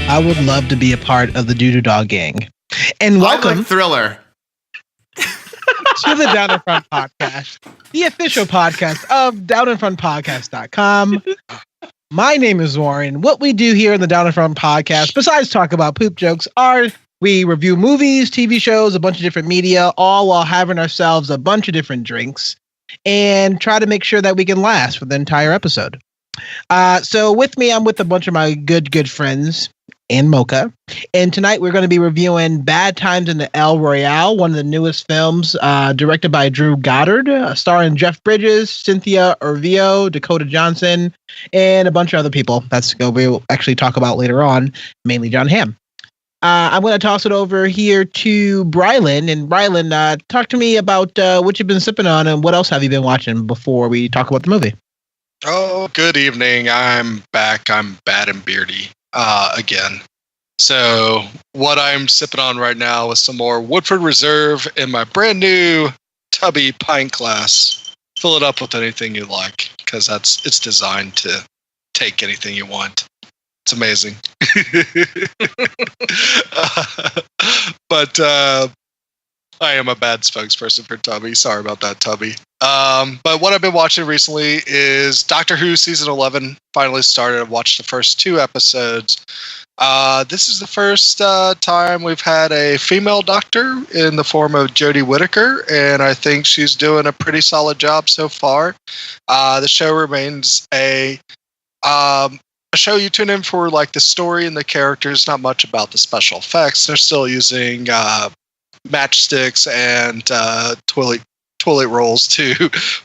I would love to be a part of the Doo Doo Dog gang. And welcome Thriller to the Down in Front podcast, the official podcast of downinfrontpodcast.com. My name is Warren. What we do here in the Down in Front podcast, besides talk about poop jokes, are we review movies, TV shows, a bunch of different media, all while having ourselves a bunch of different drinks and try to make sure that we can last for the entire episode. So with me, I'm with a bunch of my good friends and Mocha. And tonight we're going to be reviewing Bad Times in the El Royale, one of the newest films directed by Drew Goddard, starring Jeff Bridges, Cynthia Erivo, Dakota Johnson, and a bunch of other people. That's what we'll actually talk about later on, mainly John Hamm. I'm going to toss it over here to Brylan. And Brylan, talk to me about what you've been sipping on and what else have you been watching before we talk about the movie. Oh, good evening. I'm back. I'm bad and beardy again. So what I'm sipping on right now is some more Woodford Reserve in my brand new tubby pint glass. Fill it up with anything you like because it's designed to take anything you want. It's amazing. But I am a bad spokesperson for Tubby. Sorry about that, Tubby. But what I've been watching recently is Doctor Who Season 11 finally started. I've watched the first 2 episodes. This is the first time we've had a female doctor in the form of Jodie Whittaker, and I think she's doing a pretty solid job so far. The show remains a show you tune in for, like, the story and the characters, not much about the special effects. They're still using matchsticks and toilet rolls too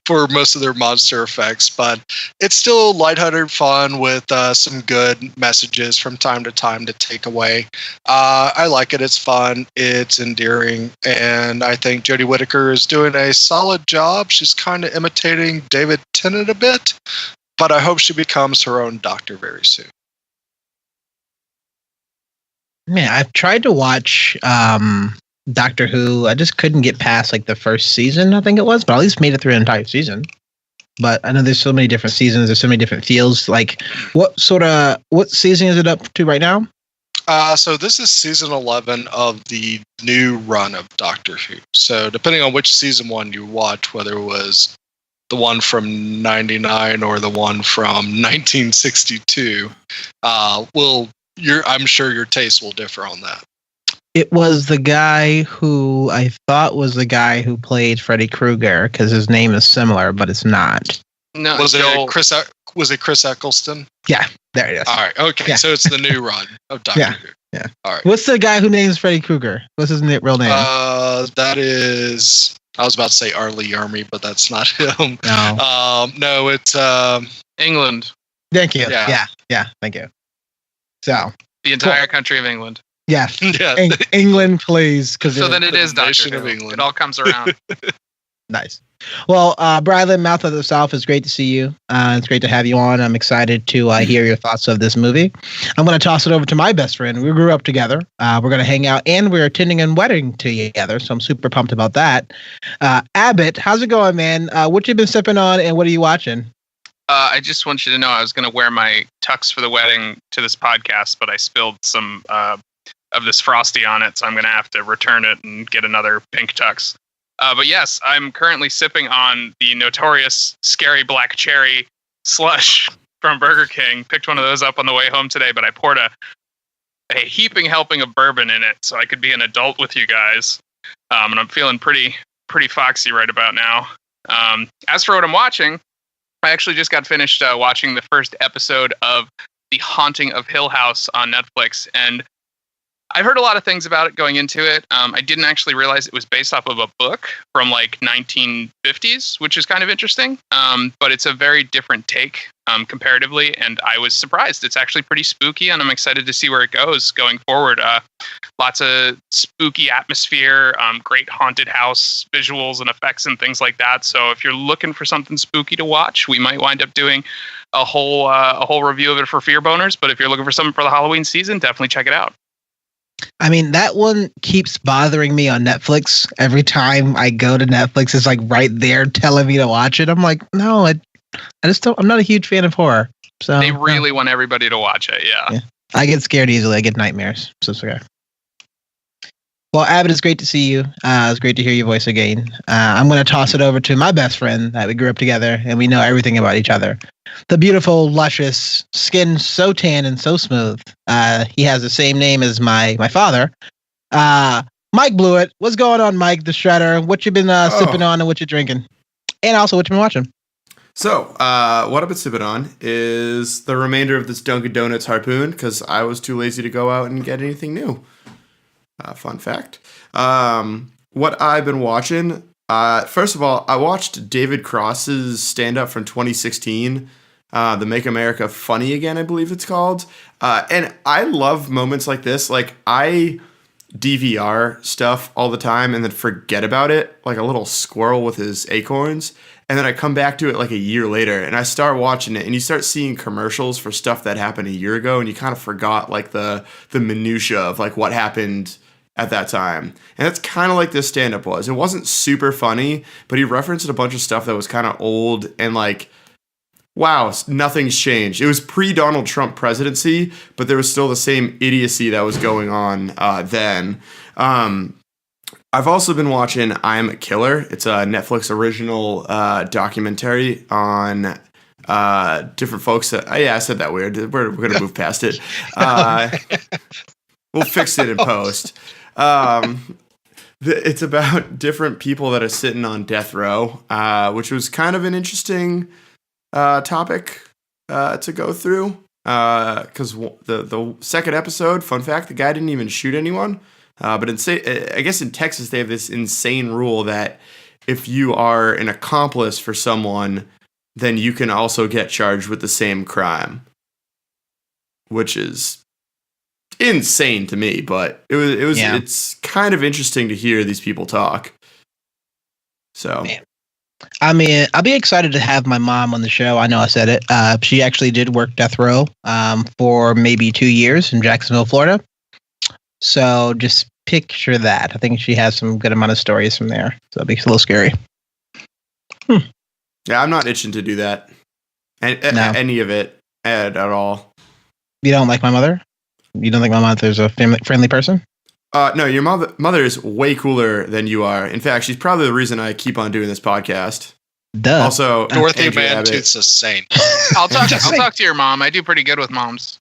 for most of their monster effects, but it's still lighthearted fun with some good messages from time to time to take away. I like it. It's fun. It's endearing, and I think Jodie Whittaker is doing a solid job. She's kind of imitating David Tennant a bit, but I hope she becomes her own doctor very soon. Man, I've tried to watch Doctor Who. I just couldn't get past like the first season, I think it was, but at least made it through an entire season. But I know there's so many different seasons, there's so many different feels. Like, what season is it up to right now? So this is season 11 of the new run of Doctor Who. So depending on which season 1 you watch, whether it was the one from 99 or the one from 1962, I'm sure your taste will differ on that. It was the guy who I thought was the guy who played Freddy Krueger, because his name is similar, but it's not. No, was it Chris Eccleston? Yeah, there it is. All right, okay, yeah. So it's the new run of Doctor Who. Yeah. All right. What's the guy who names Freddy Krueger? What's his real name? That is. I was about to say Arlie Yarmy, but that's not him. No. It's England. Thank you. Yeah. Thank you. So the entire country of England. Yeah. England, please. So then it is Doctor Who. It all comes around. Nice. Well, Brylan, Mouth of the South, it's great to see you. It's great to have you on. I'm excited to hear your thoughts of this movie. I'm going to toss it over to my best friend. We grew up together. We're going to hang out, and we're attending a wedding together, so I'm super pumped about that. Abbott, how's it going, man? What you been sipping on, and what are you watching? I just want you to know I was going to wear my tux for the wedding to this podcast, but I spilled some of this Frosty on it, so I'm going to have to return it and get another pink tux. But yes, I'm currently sipping on the notorious Scary Black Cherry slush from Burger King. Picked one of those up on the way home today, but I poured a heaping helping of bourbon in it so I could be an adult with you guys. And I'm feeling pretty foxy right about now. As for what I'm watching, I actually just got finished watching the first episode of The Haunting of Hill House on Netflix, and I've heard a lot of things about it going into it. I didn't actually realize it was based off of a book from like 1950s, which is kind of interesting. But it's a very different take. comparatively, and I was surprised. It's actually pretty spooky, and I'm excited to see where it goes going forward. Lots of spooky atmosphere, great haunted house visuals and effects and things like that. So if you're looking for something spooky to watch, we might wind up doing a whole review of it for Fear Boners. But if you're looking for something for the Halloween season, definitely check it out. I mean, that one keeps bothering me on Netflix. Every time I go to Netflix, it's like right there telling me to watch it. I'm like, no, I just don't. I'm not a huge fan of horror. So they really want everybody to watch it. Yeah. I get scared easily. I get nightmares. So it's okay. Well, Abbott, it's great to see you. It's great to hear your voice again. I'm going to toss it over to my best friend that we grew up together, and we know everything about each other. The beautiful, luscious, skin so tan and so smooth. He has the same name as my father. Mike Blewett. What's going on, Mike the Shredder? What you been sipping on and what you drinking? And also what you been watching? So, what I've been sipping on is the remainder of this Dunkin' Donuts harpoon because I was too lazy to go out and get anything new. Fun fact. What I've been watching, first of all, I watched David Cross's stand-up from 2016, the Make America Funny Again, I believe it's called. And I love moments like this. Like, I DVR stuff all the time and then forget about it, like a little squirrel with his acorns. And then I come back to it like a year later and I start watching it and you start seeing commercials for stuff that happened a year ago and you kind of forgot like the minutia of like what happened at that time. And that's kind of like this stand-up was. It wasn't super funny, but he referenced a bunch of stuff that was kind of old and like, wow, nothing's changed. It was pre-Donald Trump presidency, but there was still the same idiocy that was going on then. I've also been watching I'm a Killer. It's a Netflix original documentary on different folks that... I said that weird. We're going to move past it. We'll fix it in post. It's about different people that are sitting on death row, which was kind of an interesting topic to go through. Because the second episode, fun fact, the guy didn't even shoot anyone. But I guess in Texas, they have this insane rule that if you are an accomplice for someone, then you can also get charged with the same crime, which is insane to me. But it's kind of interesting to hear these people talk. So, man. I mean, I'll be excited to have my mom on the show. I know I said it. She actually did work death row for maybe 2 years in Jacksonville, Florida. So just picture that. I think she has some good amount of stories from there. So it makes it a little scary. Yeah, I'm not itching to do that. Any of it at all. You don't like my mother? You don't think my mother's a friendly person? No, your mother is way cooler than you are. In fact, she's probably the reason I keep on doing this podcast. Duh. Also, Dorothy Van Tooth's a saint. I'll talk to your mom. I do pretty good with moms.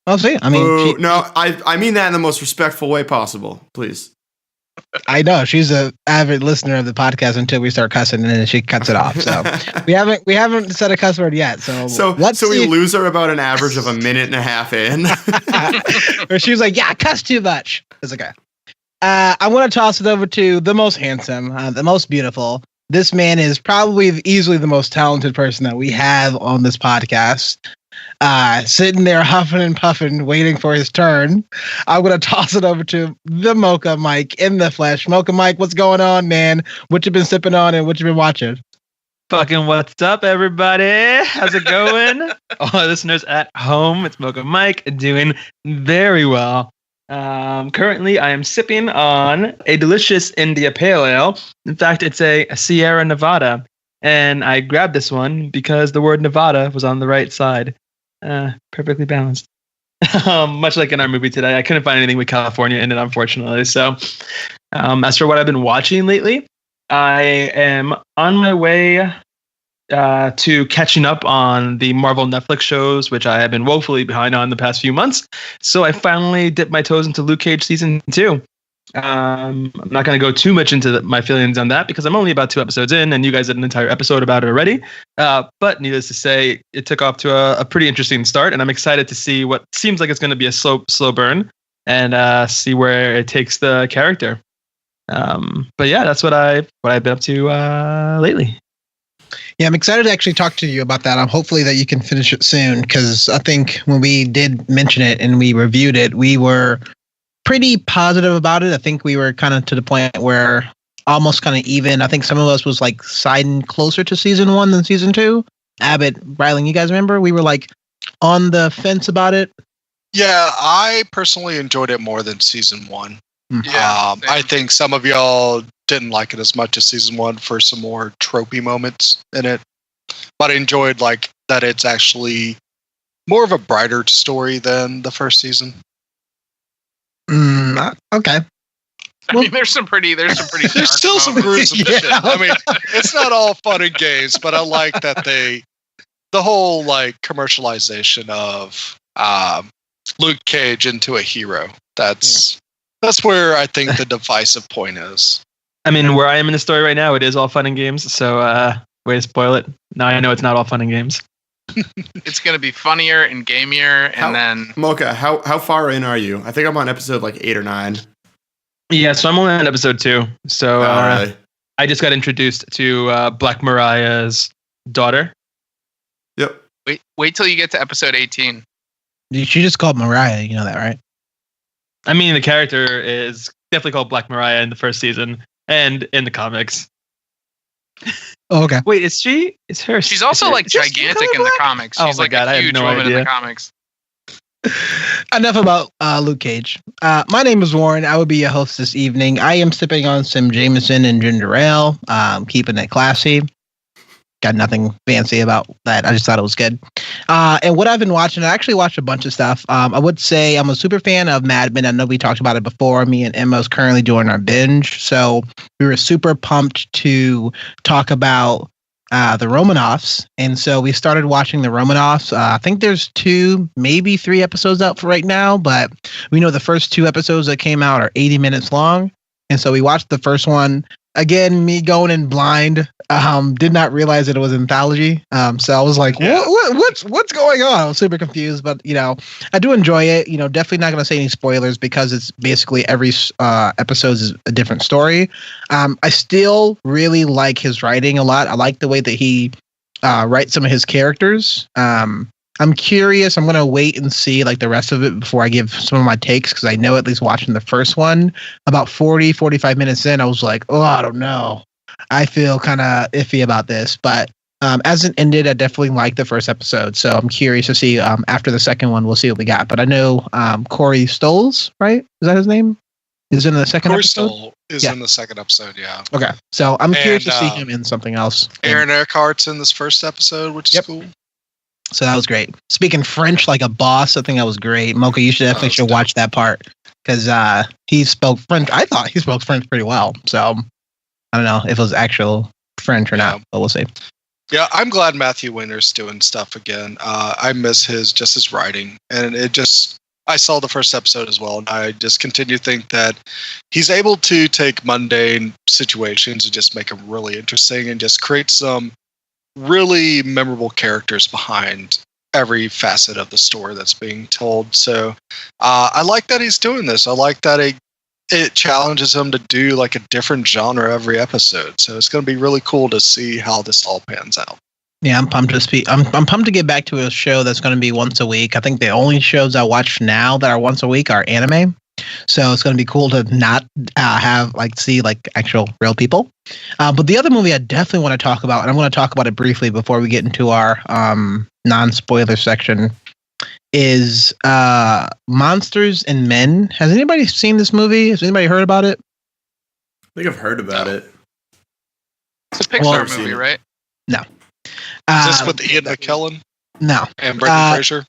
Well, see, I mean, I mean that in the most respectful way possible, please. I know she's an avid listener of the podcast until we start cussing, and then she cuts it off. So we haven't said a cuss word yet. So we lose her about an average of a minute and a half in. Or she was like, "Yeah, I cuss too much." It's okay. I want to toss it over to the most handsome, the most beautiful. This man is probably easily the most talented person that we have on this podcast. Sitting there huffing and puffing, waiting for his turn. I'm going to toss it over to the Mocha Mike in the flesh. Mocha Mike, what's going on, man? What you been sipping on and what you been watching? Fucking what's up, everybody? How's it going? All our listeners at home, it's Mocha Mike, doing very well. Currently, I am sipping on a delicious India Pale Ale. In fact, it's a Sierra Nevada. And I grabbed this one because the word Nevada was on the right side. Perfectly balanced. Much like in our movie today, I couldn't find anything with California in it, unfortunately. So, as for what I've been watching lately, I am on my way to catching up on the Marvel Netflix shows, which I have been woefully behind on the past few months. So I finally dipped my toes into Luke Cage season 2. I'm not going to go too much into my feelings on that because I'm only about 2 episodes in and you guys did an entire episode about it already. But needless to say, it took off to a pretty interesting start, and I'm excited to see what seems like it's going to be a slow burn and see where it takes the character. But yeah, that's what I've been up to lately. Yeah, I'm excited to actually talk to you about that. Hopefully that you can finish it soon, because I think when we did mention it and we reviewed it, we were pretty positive about it. I think we were kind of to the point where almost kind of even. I think some of us was like siding closer to season 1 than season 2. Abbott, Rylan, you guys remember? We were like on the fence about it. Yeah, I personally enjoyed it more than season 1. Yeah, I think some of y'all didn't like it as much as season 1 for some more tropey moments in it. But I enjoyed like that it's actually more of a brighter story than the first season. Okay. I mean, there's some pretty. There's still some gruesome shit. I mean, it's not all fun and games, but I like that the whole like commercialization of Luke Cage into a hero. That's where I think the divisive point is. I mean, where I am in the story right now, it is all fun and games. So, way to spoil it. Now I know it's not all fun and games. It's going to be funnier and gamier, and then Mocha, how far in are you? I think I'm on episode like 8 or 9. Yeah, so I'm only on episode 2. So Really? I just got introduced to Black Mariah's daughter. Yep. wait till you get to episode 18. She just called Mariah. You know that, right? I mean, the character is definitely called Black Mariah in the first season and in the comics. Oh, okay. Wait, is she? Is her? She's also like gigantic in the comics. She's Oh my like God, I a have huge no woman in idea. the comics. Enough about Luke Cage. My name is Warren. I will be your host this evening. I am sipping on some Jameson and ginger ale, keeping it classy. Got nothing fancy about that. I just thought it was good. And what I've been watching, I actually watched a bunch of stuff. I would say I'm a super fan of Mad Men. I know we talked about it before. Me and Emma's currently doing our binge. So we were super pumped to talk about the Romanovs. And so we started watching the Romanovs. I think there's 2, maybe 3 episodes out for right now, but we know the first 2 episodes that came out are 80 minutes long. And so we watched the first one. Again, me going in blind, did not realize that it was an anthology. So I was like, what's going on? I was super confused, but I do enjoy it. Definitely not going to say any spoilers because it's basically every episode is a different story. I still really like his writing a lot. I like the way that he writes some of his characters. I'm curious. I'm going to wait and see like the rest of it before I give some of my takes, because I know at least watching the first one, about 45 minutes in, I was like, oh, I don't know. I feel kind of iffy about this. But as it ended, I definitely liked the first episode. So I'm curious to see after the second one, we'll see what we got. But I know Corey Stoles, right? Is that his name? Is in the second episode? Corey Stoll is in the second episode, yeah. Okay. So I'm curious to see him in something else. Aaron Eckhart's in this first episode, which is cool. So that was great. Speaking French like a boss, I think that was great. Mocha, you should watch that part, because he spoke French. I thought he spoke French pretty well. So I don't know if it was actual French or not, but we'll see. Yeah, I'm glad Matthew Winter's doing stuff again. I miss his writing, and I saw the first episode as well, and I just continue to think that he's able to take mundane situations and just make them really interesting and just create some really memorable characters behind every facet of the story that's being told. So I like that he's doing this. I like that it challenges him to do like a different genre every episode. So it's going to be really cool to see how this all pans out. Yeah, I'm pumped to speak. I'm pumped to get back to a show that's going to be once a week. I think the only shows I watch now that are once a week are anime. So it's going to be cool to not see actual real people. But the other movie I definitely want to talk about, and I'm going to talk about it briefly before we get into our non-spoiler section, is Monsters and Men. Has anybody seen this movie? Has anybody heard about it? I think I've heard about it. It's a Pixar movie, right? No. Is this with Ian McKellen? No. And Brendan Fraser?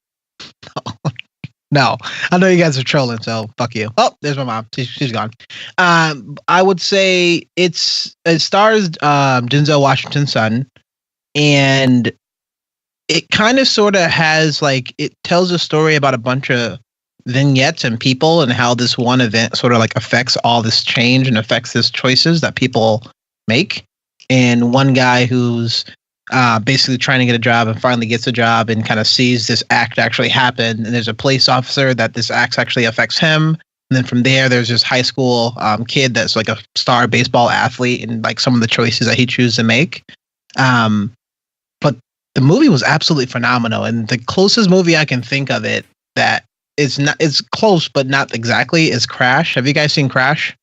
No, I know you guys are trolling, so fuck you. Oh, there's my mom. She's gone. I would say it stars Denzel Washington's son, and it kind of sort of has it tells a story about a bunch of vignettes and people, and how this one event sort of affects all this change and affects his choices that people make. And one guy who's basically trying to get a job and finally gets a job and kind of sees this act actually happen. And there's a police officer that this act actually affects him. And then from there, there's this high school kid that's like a star baseball athlete, and some of the choices that he chooses to make. the movie was absolutely phenomenal. And the closest movie I can think of it that is not, it's close, but not exactly, is Crash. Have you guys seen Crash?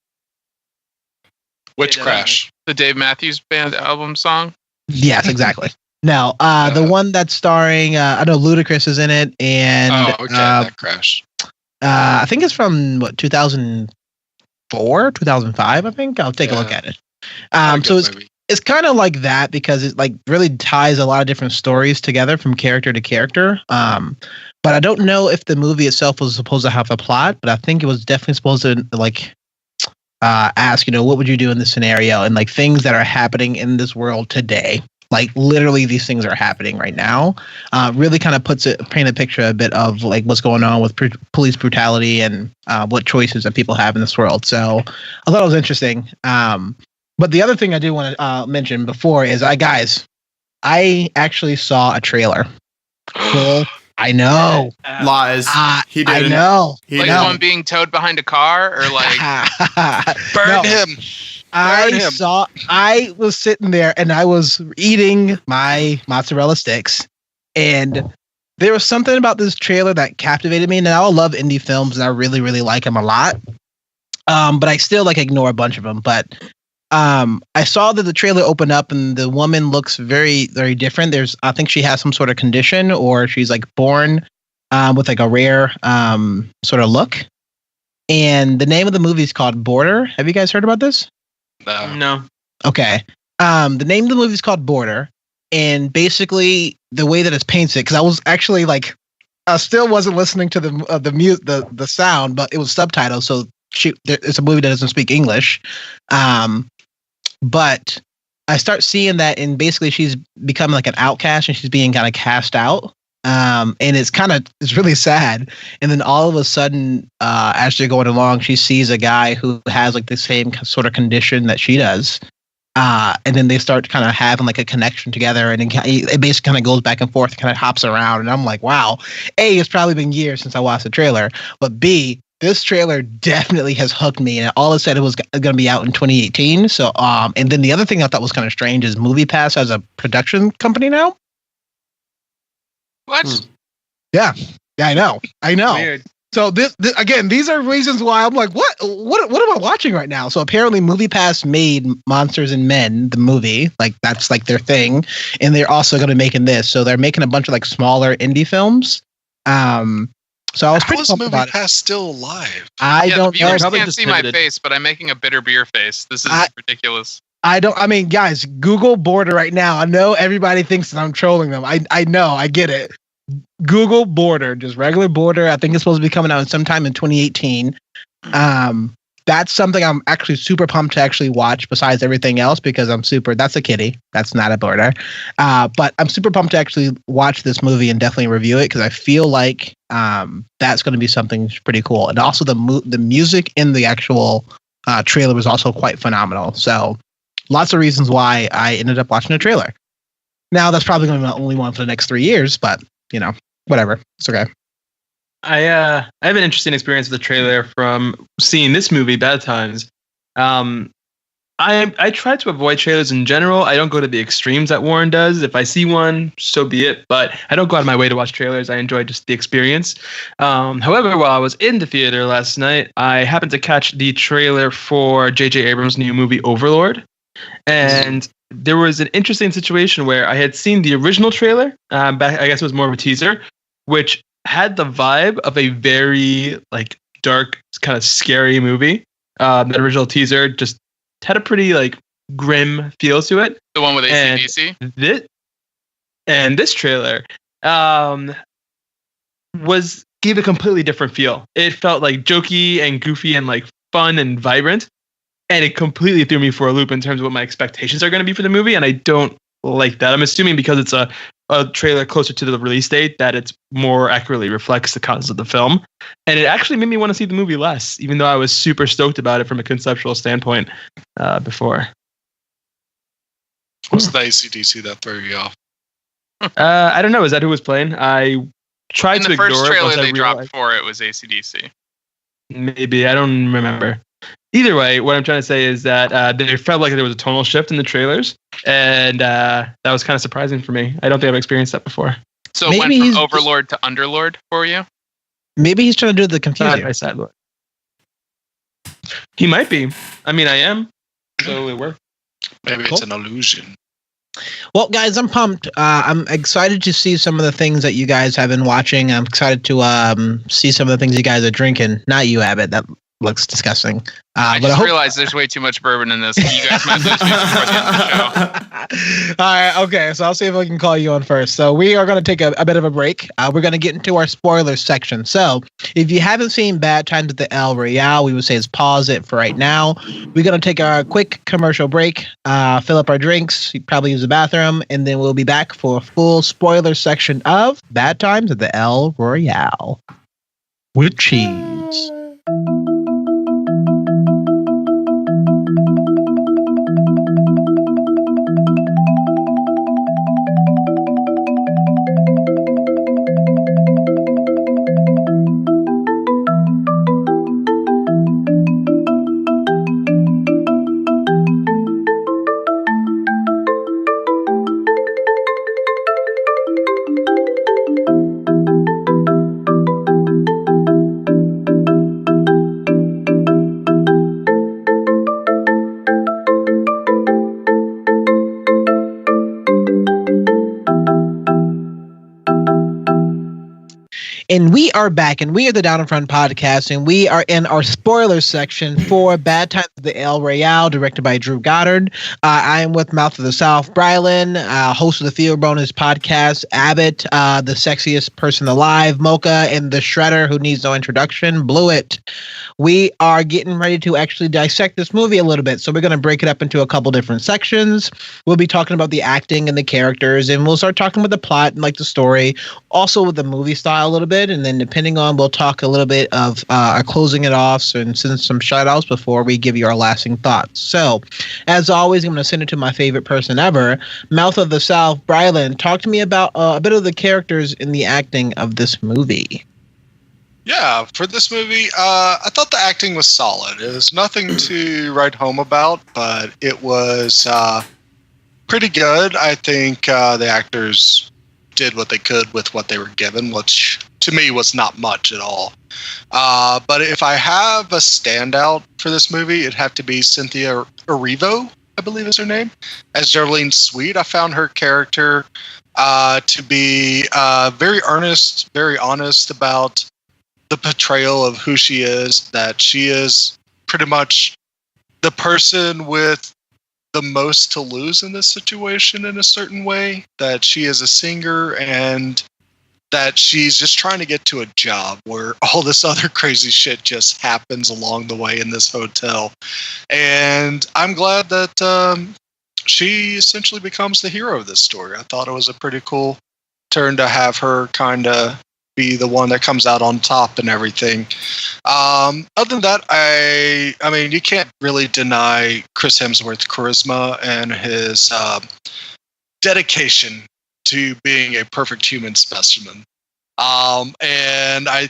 Which Crash? The Dave Matthews Band album song? Yes, exactly. No, the one that's starring, I know Ludacris is in it, and that Crash. I think it's from 2004, 2005. I think I'll take a look at it. So it's kind of like that because it like really ties a lot of different stories together from character to character. But I don't know if the movie itself was supposed to have a plot, but I think it was definitely supposed to like ask, what would you do in this scenario, and like things that are happening in this world today. Like literally these things are happening right now. Really kind of paint a picture a bit of like what's going on with police brutality and what choices that people have in this world. So I thought it was interesting. But the other thing I do want to mention before is I actually saw a trailer. I know. Lies. He didn't. I know. Like one being towed behind a car, or like burn him. I was sitting there and I was eating my mozzarella sticks, and there was something about this trailer that captivated me. Now I love indie films and I really, really like them a lot. But I still like ignore a bunch of them. But I saw that the trailer opened up and the woman looks very, very different. I think she has some sort of condition, or she's like born with like a rare sort of look. And the name of the movie is called Border. Have you guys heard about this? No. Okay. The name of the movie is called Border, and basically the way that it's painted, because I was actually like, I still wasn't listening to the sound, but it was subtitled, so it's a movie that doesn't speak English. But I start seeing that, and basically she's becoming like an outcast, and she's being kind of cast out. And it's really sad. And then all of a sudden, as they're going along, she sees a guy who has like the same sort of condition that she does. And then they start kind of having like a connection together, and it basically kind of goes back and forth, kind of hops around. And I'm like, wow, A, it's probably been years since I watched the trailer, but B, this trailer definitely has hooked me, and all it said it was going to be out in 2018. So, and then the other thing I thought was kind of strange is MoviePass has a production company now. What? Yeah, I know. Weird. So this again, these are reasons why I'm like, what am I watching right now? So apparently MoviePass made Monsters and Men, the movie, like that's like their thing, and they're also going to make this. So they're making a bunch of like smaller indie films. So I was pretty pumped about it. MoviePass still alive? I don't know. The viewers Probably can't just see my pivoted. face, but I'm making a bitter beer face. This is ridiculous. I mean, guys, Google Border right now. I know everybody thinks that I'm trolling them. I know, I get it. Google Border, just regular Border. I think it's supposed to be coming out sometime in 2018. That's something I'm actually super pumped to actually watch besides everything else, because that's a kitty. That's not a border. But I'm super pumped to actually watch this movie and definitely review it, because I feel like that's going to be something pretty cool. And also the music in the actual trailer was also quite phenomenal. So lots of reasons why I ended up watching the trailer. Now that's probably going to be the only one for the next 3 years, but whatever. It's okay. I have an interesting experience with the trailer from seeing this movie, Bad Times. I try to avoid trailers in general. I don't go to the extremes that Warren does. If I see one, so be it. But I don't go out of my way to watch trailers. I enjoy just the experience. However, while I was in the theater last night, I happened to catch the trailer for J.J. Abrams' new movie Overlord. And there was an interesting situation where I had seen the original trailer. Back, I guess it was more of a teaser, which had the vibe of a very like dark, kind of scary movie. The original teaser just had a pretty like grim feel to it. The one with AC/DC? And this trailer gave a completely different feel. It felt like jokey and goofy and like fun and vibrant. And it completely threw me for a loop in terms of what my expectations are going to be for the movie. And I don't like that. I'm assuming because it's a trailer closer to the release date that it's more accurately reflects the contents of the film. And it actually made me want to see the movie less, even though I was super stoked about it from a conceptual standpoint before. What's the AC/DC that threw you off? I don't know. Is that who was playing? I tried to ignore it. In the first trailer once I they dropped realized- for it was AC/DC. Maybe. I don't remember. Either way, what I'm trying to say is that there felt like there was a tonal shift in the trailers, and that was kind of surprising for me. I don't think I've experienced that before. So it went from Overlord to Underlord for you? Maybe he's trying to do the confusion. By side lord. He might be. I mean, I am. So it worked. Maybe it's an illusion. Well, guys, I'm pumped. I'm excited to see some of the things that you guys have been watching. I'm excited to see some of the things you guys are drinking. Not you, Abbott. That looks disgusting. I just realized there's way too much bourbon in this. You guys might lose me before the end of the show. All right, okay. So I'll see if I can call you on first. So we are going to take a bit of a break. We're going to get into our spoilers section. So if you haven't seen Bad Times at the El Royale, we would say is pause it for right now. We're going to take a quick commercial break, fill up our drinks, probably use the bathroom, and then we'll be back for a full spoiler section of Bad Times at the El Royale with cheese. And we are back, and we are the Down in Front podcast, and we are in our spoilers section for Bad Times at the El Royale, directed by Drew Goddard. I am with Mouth of the South, Brylan, host of the Field Bonus podcast, Abbott, the sexiest person alive, Mocha, and the Shredder, who needs no introduction, Blewett. We are getting ready to actually dissect this movie a little bit, so we're going to break it up into a couple different sections. We'll be talking about the acting and the characters, and we'll start talking about the plot and like the story, also with the movie style a little bit. And then depending on, we'll talk a little bit of our closing it off and send some shout outs before we give you our lasting thoughts. So as always, I'm going to send it to my favorite person ever, Mouth of the South, Brylan. Talk to me about a bit of the characters in the acting of this movie. Yeah, for this movie, I thought the acting was solid. It was nothing to write home about, but it was pretty good. I think the actors did what they could with what they were given, which to me was not much at all. But if I have a standout for this movie, it'd have to be Cynthia Erivo, I believe is her name, as Darlene Sweet. I found her character to be very earnest, very honest about the portrayal of who she is, that she is pretty much the person with the most to lose in this situation in a certain way, that she is a singer and that she's just trying to get to a job where all this other crazy shit just happens along the way in this hotel. And I'm glad that she essentially becomes the hero of this story. I thought it was a pretty cool turn to have her kind of be the one that comes out on top and everything. Other than that, I mean, you can't really deny Chris Hemsworth's charisma and his dedication to being a perfect human specimen. And I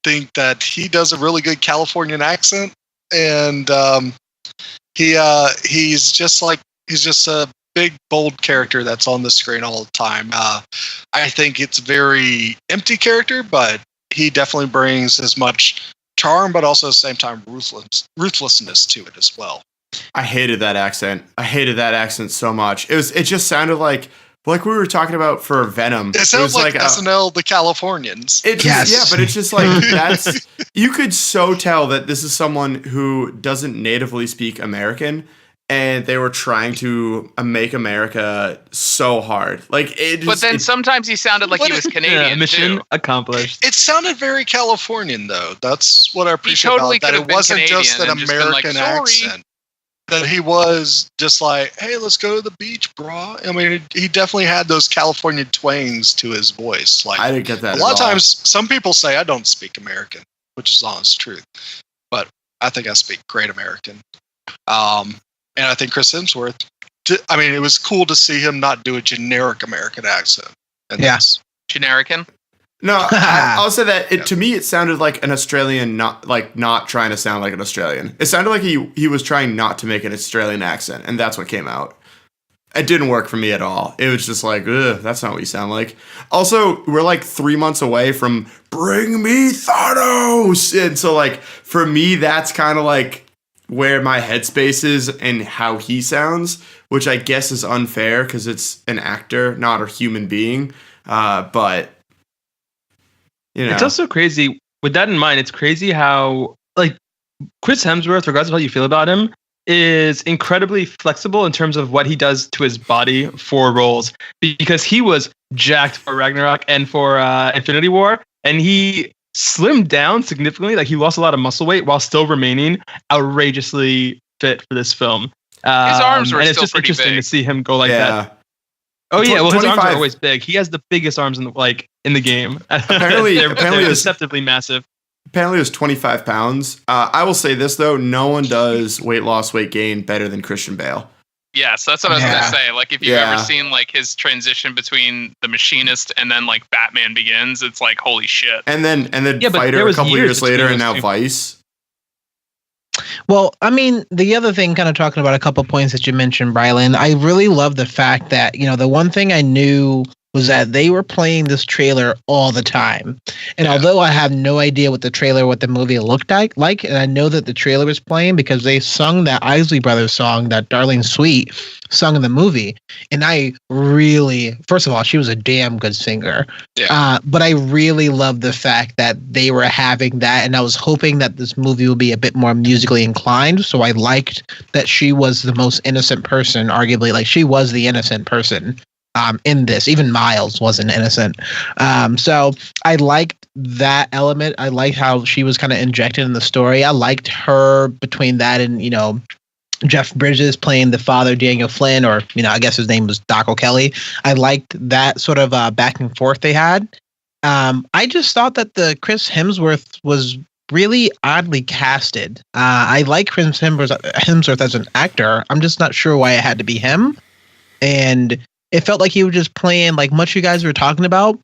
think that he does a really good Californian accent, and he's just a big, bold character that's on the screen all the time. I think it's a very empty character, but he definitely brings as much charm, but also at the same time ruthlessness to it as well. I hated that accent. I hated that accent so much. It just sounded like we were talking about for Venom. It sounds like SNL, the Californians. Yeah, but it's just like, that's, you could so tell that this is someone who doesn't natively speak American, and they were trying to make America so hard. Like it. But then sometimes he sounded like he was Canadian. Yeah, mission too. accomplished. It sounded very Californian, though. That's what I appreciate totally about that. It wasn't Canadian just an American accent. That he was just like, hey, let's go to the beach, bro. I mean, he definitely had those California twangs to his voice. Like, I didn't get that. A lot of times, some people say I don't speak American, which is honest truth. But I think I speak great American. And I think Chris Hemsworth, I mean, it was cool to see him not do a generic American accent. Yes. Generican? No, I'll say that to me it sounded like an Australian, not trying to sound like an Australian. It sounded like he was trying not to make an Australian accent, and that's what came out. It didn't work for me at all. It was just like, ugh, that's not what you sound like. Also, we're like 3 months away from Bring Me Thanos, and so like for me, that's kind of like where my headspace is and how he sounds, which I guess is unfair because it's an actor, not a human being. But you know, it's also crazy. With that in mind, it's crazy how like Chris Hemsworth, regardless of how you feel about him, is incredibly flexible in terms of what he does to his body for roles, because he was jacked for Ragnarok and for Infinity War, and he slimmed down significantly. Like he lost a lot of muscle weight while still remaining outrageously fit for this film. His arms were and still it's just pretty interesting big. to see him go like that. Oh Tw- yeah, well his arms 25 are always big. He has the biggest arms in the game. Apparently they're it's- deceptively massive. Apparently it was 25 pounds. I will say this, though. No one does weight loss, weight gain better than Christian Bale. Yes, that's what I was Yeah. gonna say. Like, if you've Yeah. ever seen like his transition between The Machinist and then like Batman Begins, it's like holy shit. And then Yeah, but Fighter there a was couple years years later, between and those now two. Vice. Well, I mean, the other thing, kind of talking about a couple points that you mentioned, Brylan, I really love the fact that, you know, the one thing I knew was that they were playing this trailer all the time. And although I have no idea what the movie looked like, and I know that the trailer was playing because they sung that Isley Brothers song, that Darling Sweet, sung in the movie. And I really, first of all, she was a damn good singer. Yeah. But I really loved the fact that they were having that, and I was hoping that this movie would be a bit more musically inclined. So I liked that she was the most innocent person, arguably, like she was the innocent person in this. Even Miles wasn't innocent. So I liked that element. I liked how she was kind of injected in the story. I liked her between that and, you know, Jeff Bridges playing the father, Daniel Flynn, or, you know, I guess his name was Doc O'Kelly. I liked that sort of back and forth they had. I just thought that the Chris Hemsworth was really oddly casted. I like Chris Hemsworth as an actor. I'm just not sure why it had to be him. And it felt like he was just playing, like much you guys were talking about.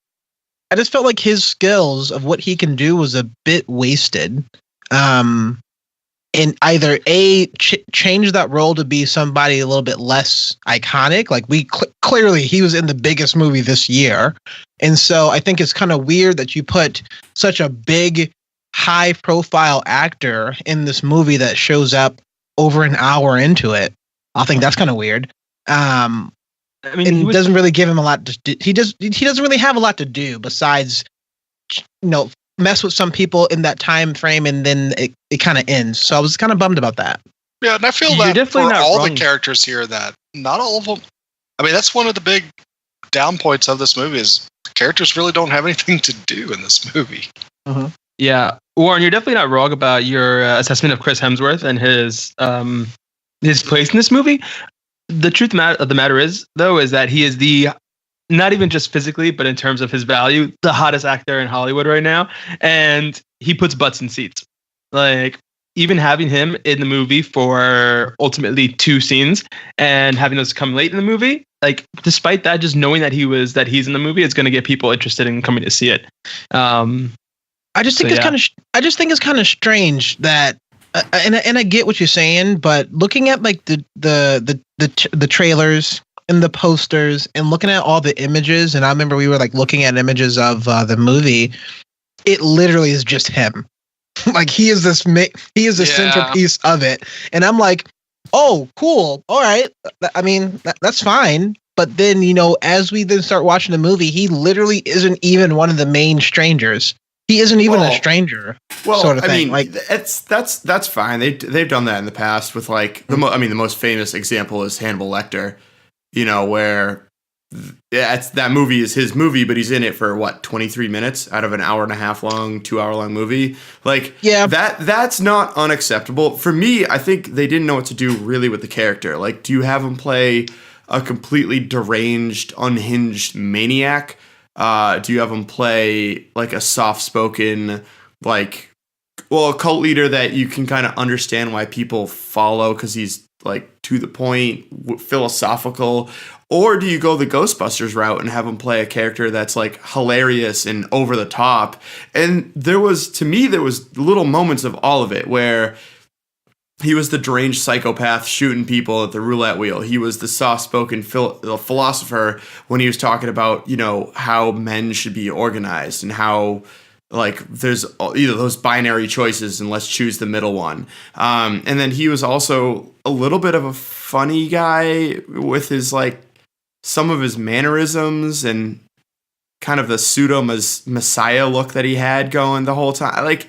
I just felt like his skills of what he can do was a bit wasted. And either change that role to be somebody a little bit less iconic. Like clearly he was in the biggest movie this year. And so I think it's kind of weird that you put such a big, high profile actor in this movie that shows up over an hour into it. I think that's kind of weird. I mean, And doesn't really give him a lot to do. He doesn't really have a lot to do besides, you know, mess with some people in that time frame, and then it kind of ends. So I was kind of bummed about that. Yeah, and I feel You're that definitely for not all wrong. the characters here, that not all of them. I mean, that's one of the big down points of this movie is characters really don't have anything to do in this movie. Yeah, Warren, you're definitely not wrong about your assessment of Chris Hemsworth and his place in this movie. The truth of the matter is, though, is that he is not even just physically, but in terms of his value, the hottest actor in Hollywood right now. And he puts butts in seats. Like, even having him in the movie for ultimately 2 scenes and having those come late in the movie, like, despite that, just knowing that he's in the movie, it's going to get people interested in coming to see it. I just think it's kind of strange that, and I get what you're saying, but looking at like the trailers and the posters and looking at all the images, and I remember we were like looking at images of the movie, it literally is just him. Like he is the centerpiece of it, and I'm like, oh, cool, all right. I mean, that's fine. But then, you know, as we then start watching the movie, he literally isn't even one of the main strangers. He isn't even a stranger. Well, sort of thing. I mean, like that's fine. They've done that in the past with like the most famous example is Hannibal Lecter. You know, where that movie is his movie, but he's in it for what 23 minutes out of an hour and a half long, 2 hour long movie. Like, yeah, that's not unacceptable for me. I think they didn't know what to do really with the character. Like, do you have him play a completely deranged, unhinged maniac? Do you have him play like a soft-spoken, like, a cult leader that you can kind of understand why people follow because he's like to the point, philosophical? Or do you go the Ghostbusters route and have him play a character that's like hilarious and over the top? And there was little moments of all of it where he was the deranged psychopath shooting people at the roulette wheel. He was the soft-spoken philosopher when he was talking about, how men should be organized and how, like, there's either those binary choices and let's choose the middle one. And then he was also a little bit of a funny guy with his, like, some of his mannerisms and kind of the pseudo-messiah look that he had going the whole time. Like,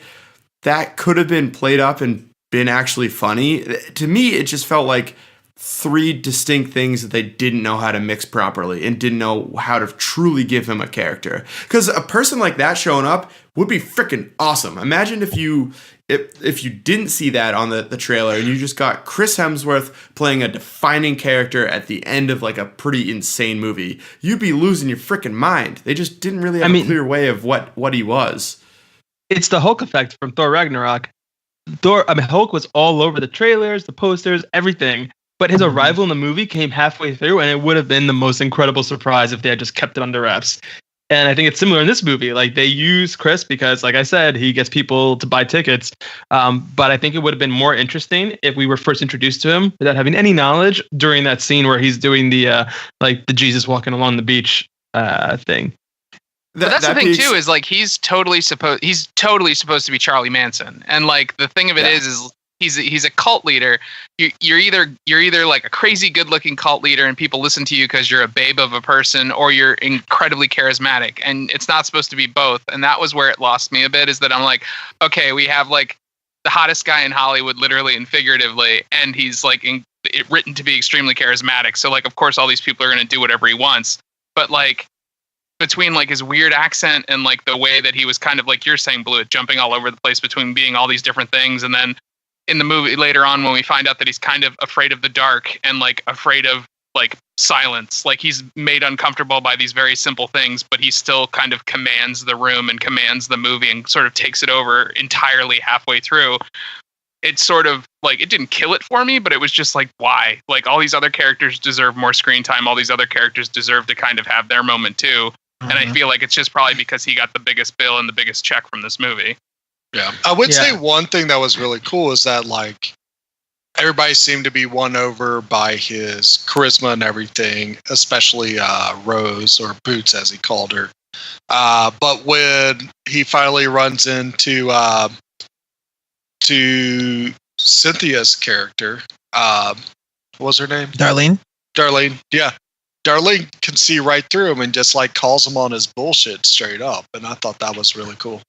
that could have been played up and been actually funny. To me, it just felt like three distinct things that they didn't know how to mix properly and didn't know how to truly give him a character. Because a person like that showing up would be freaking awesome. Imagine if you didn't see that on the trailer and you just got Chris Hemsworth playing a defining character at the end of like a pretty insane movie. You'd be losing your freaking mind. They just didn't really have a clear way of what he was. It's the Hulk effect from Thor Ragnarok. Hulk was all over the trailers, the posters, everything. But his arrival in the movie came halfway through, and it would have been the most incredible surprise if they had just kept it under wraps. And I think it's similar in this movie. Like, they use Chris because, like I said, he gets people to buy tickets. But I think it would have been more interesting if we were first introduced to him without having any knowledge during that scene where he's doing the Jesus walking along the beach thing. But that's the thing too, is like he's totally supposed to be Charlie Manson, and like the thing of it is he's a cult leader. You're either like a crazy good looking cult leader and people listen to you because you're a babe of a person, or you're incredibly charismatic, and it's not supposed to be both. And that was where it lost me a bit, is that I'm like, okay, we have like the hottest guy in Hollywood, literally and figuratively, and he's like written to be extremely charismatic. So like, of course, all these people are going to do whatever he wants, but like, between like his weird accent and like the way that he was kind of like you're saying, Blewett, jumping all over the place between being all these different things, and then in the movie later on when we find out that he's kind of afraid of the dark and like afraid of like silence, like he's made uncomfortable by these very simple things, but he still kind of commands the room and commands the movie and sort of takes it over entirely halfway through. It's sort of like, it didn't kill it for me, but it was just like, why? Like, all these other characters deserve more screen time. All these other characters deserve to kind of have their moment too. And I feel like it's just probably because he got the biggest bill and the biggest check from this movie. Yeah. I would say one thing that was really cool is that like everybody seemed to be won over by his charisma and everything, especially Rose, or Boots as he called her. But when he finally runs into Cynthia's character, what was her name? Darlene, yeah. Darlene can see right through him and just like calls him on his bullshit straight up. And I thought that was really cool.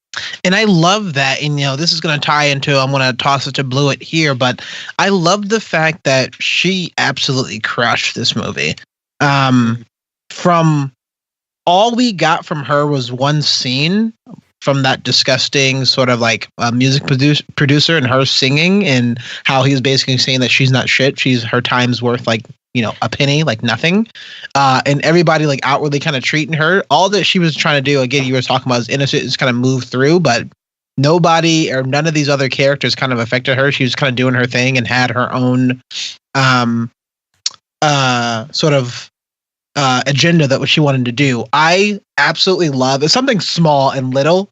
And I love that. And, this is going to tie into, I'm going to toss it to Blewett here, but I love the fact that she absolutely crushed this movie. From all we got from her was one scene from that disgusting sort of like music producer and her singing, and how he was basically saying that she's not shit. Her time's worth like, a penny, like nothing. And everybody like outwardly kind of treating her. All that she was trying to do, again, you were talking about, is innocent, is kind of move through, but nobody or none of these other characters kind of affected her. She was kind of doing her thing and had her own sort of agenda that what she wanted to do. I absolutely love, it's something small and little.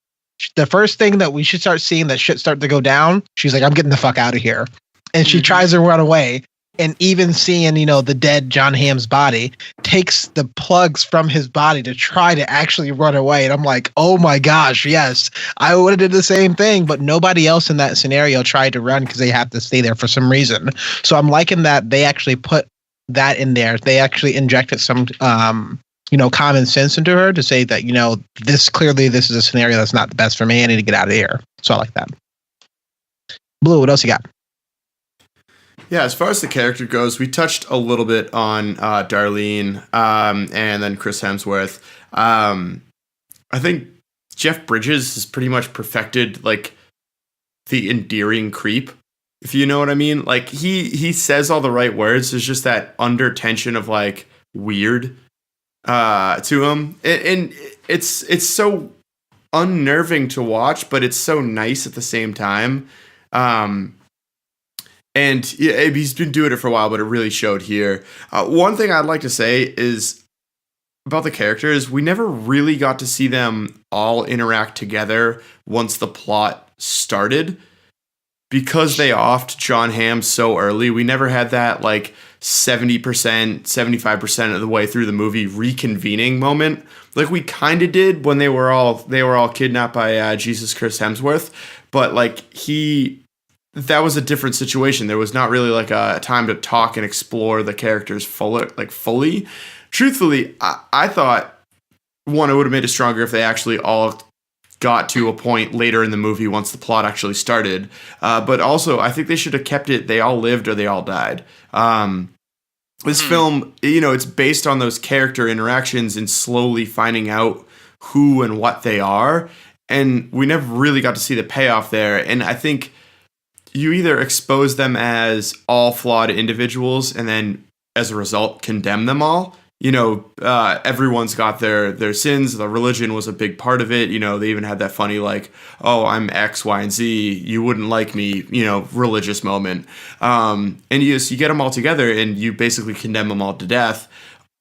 The first thing that we should start seeing that shit start to go down, she's like, I'm getting the fuck out of here. And she tries to run away. And even seeing, the dead John Hamm's body, takes the plugs from his body to try to actually run away. And I'm like, oh my gosh, yes, I would have did the same thing. But nobody else in that scenario tried to run because they have to stay there for some reason. So I'm liking that they actually put that in there. They actually injected some, common sense into her to say that, this is a scenario that's not the best for me. I need to get out of here. So I like that. Blue, what else you got? Yeah, as far as the character goes, we touched a little bit on Darlene and then Chris Hemsworth. I think Jeff Bridges has pretty much perfected like the endearing creep, if you know what I mean. Like he says all the right words. There's just that under tension of like weird to him, and it's so unnerving to watch, but it's so nice at the same time. And yeah, he's been doing it for a while, but it really showed here. One thing I'd like to say is about the characters, we never really got to see them all interact together once the plot started. Because they offed John Hamm so early, we never had that like 70%, 75% of the way through the movie reconvening moment. Like we kind of did when they were all kidnapped by Jesus Chris Hemsworth, but like that was a different situation. There was not really like a time to talk and explore the characters fully. Truthfully, I thought it would have made it stronger if they actually all got to a point later in the movie once the plot actually started. But also, I think they should have kept it, they all lived or they all died. This film, it's based on those character interactions and slowly finding out who and what they are. And we never really got to see the payoff there. And I think you either expose them as all flawed individuals and then as a result condemn them all. Everyone's got their sins. The religion was a big part of it. They even had that funny like, oh, I'm X, Y, and Z. You wouldn't like me, religious moment. And you get them all together and you basically condemn them all to death.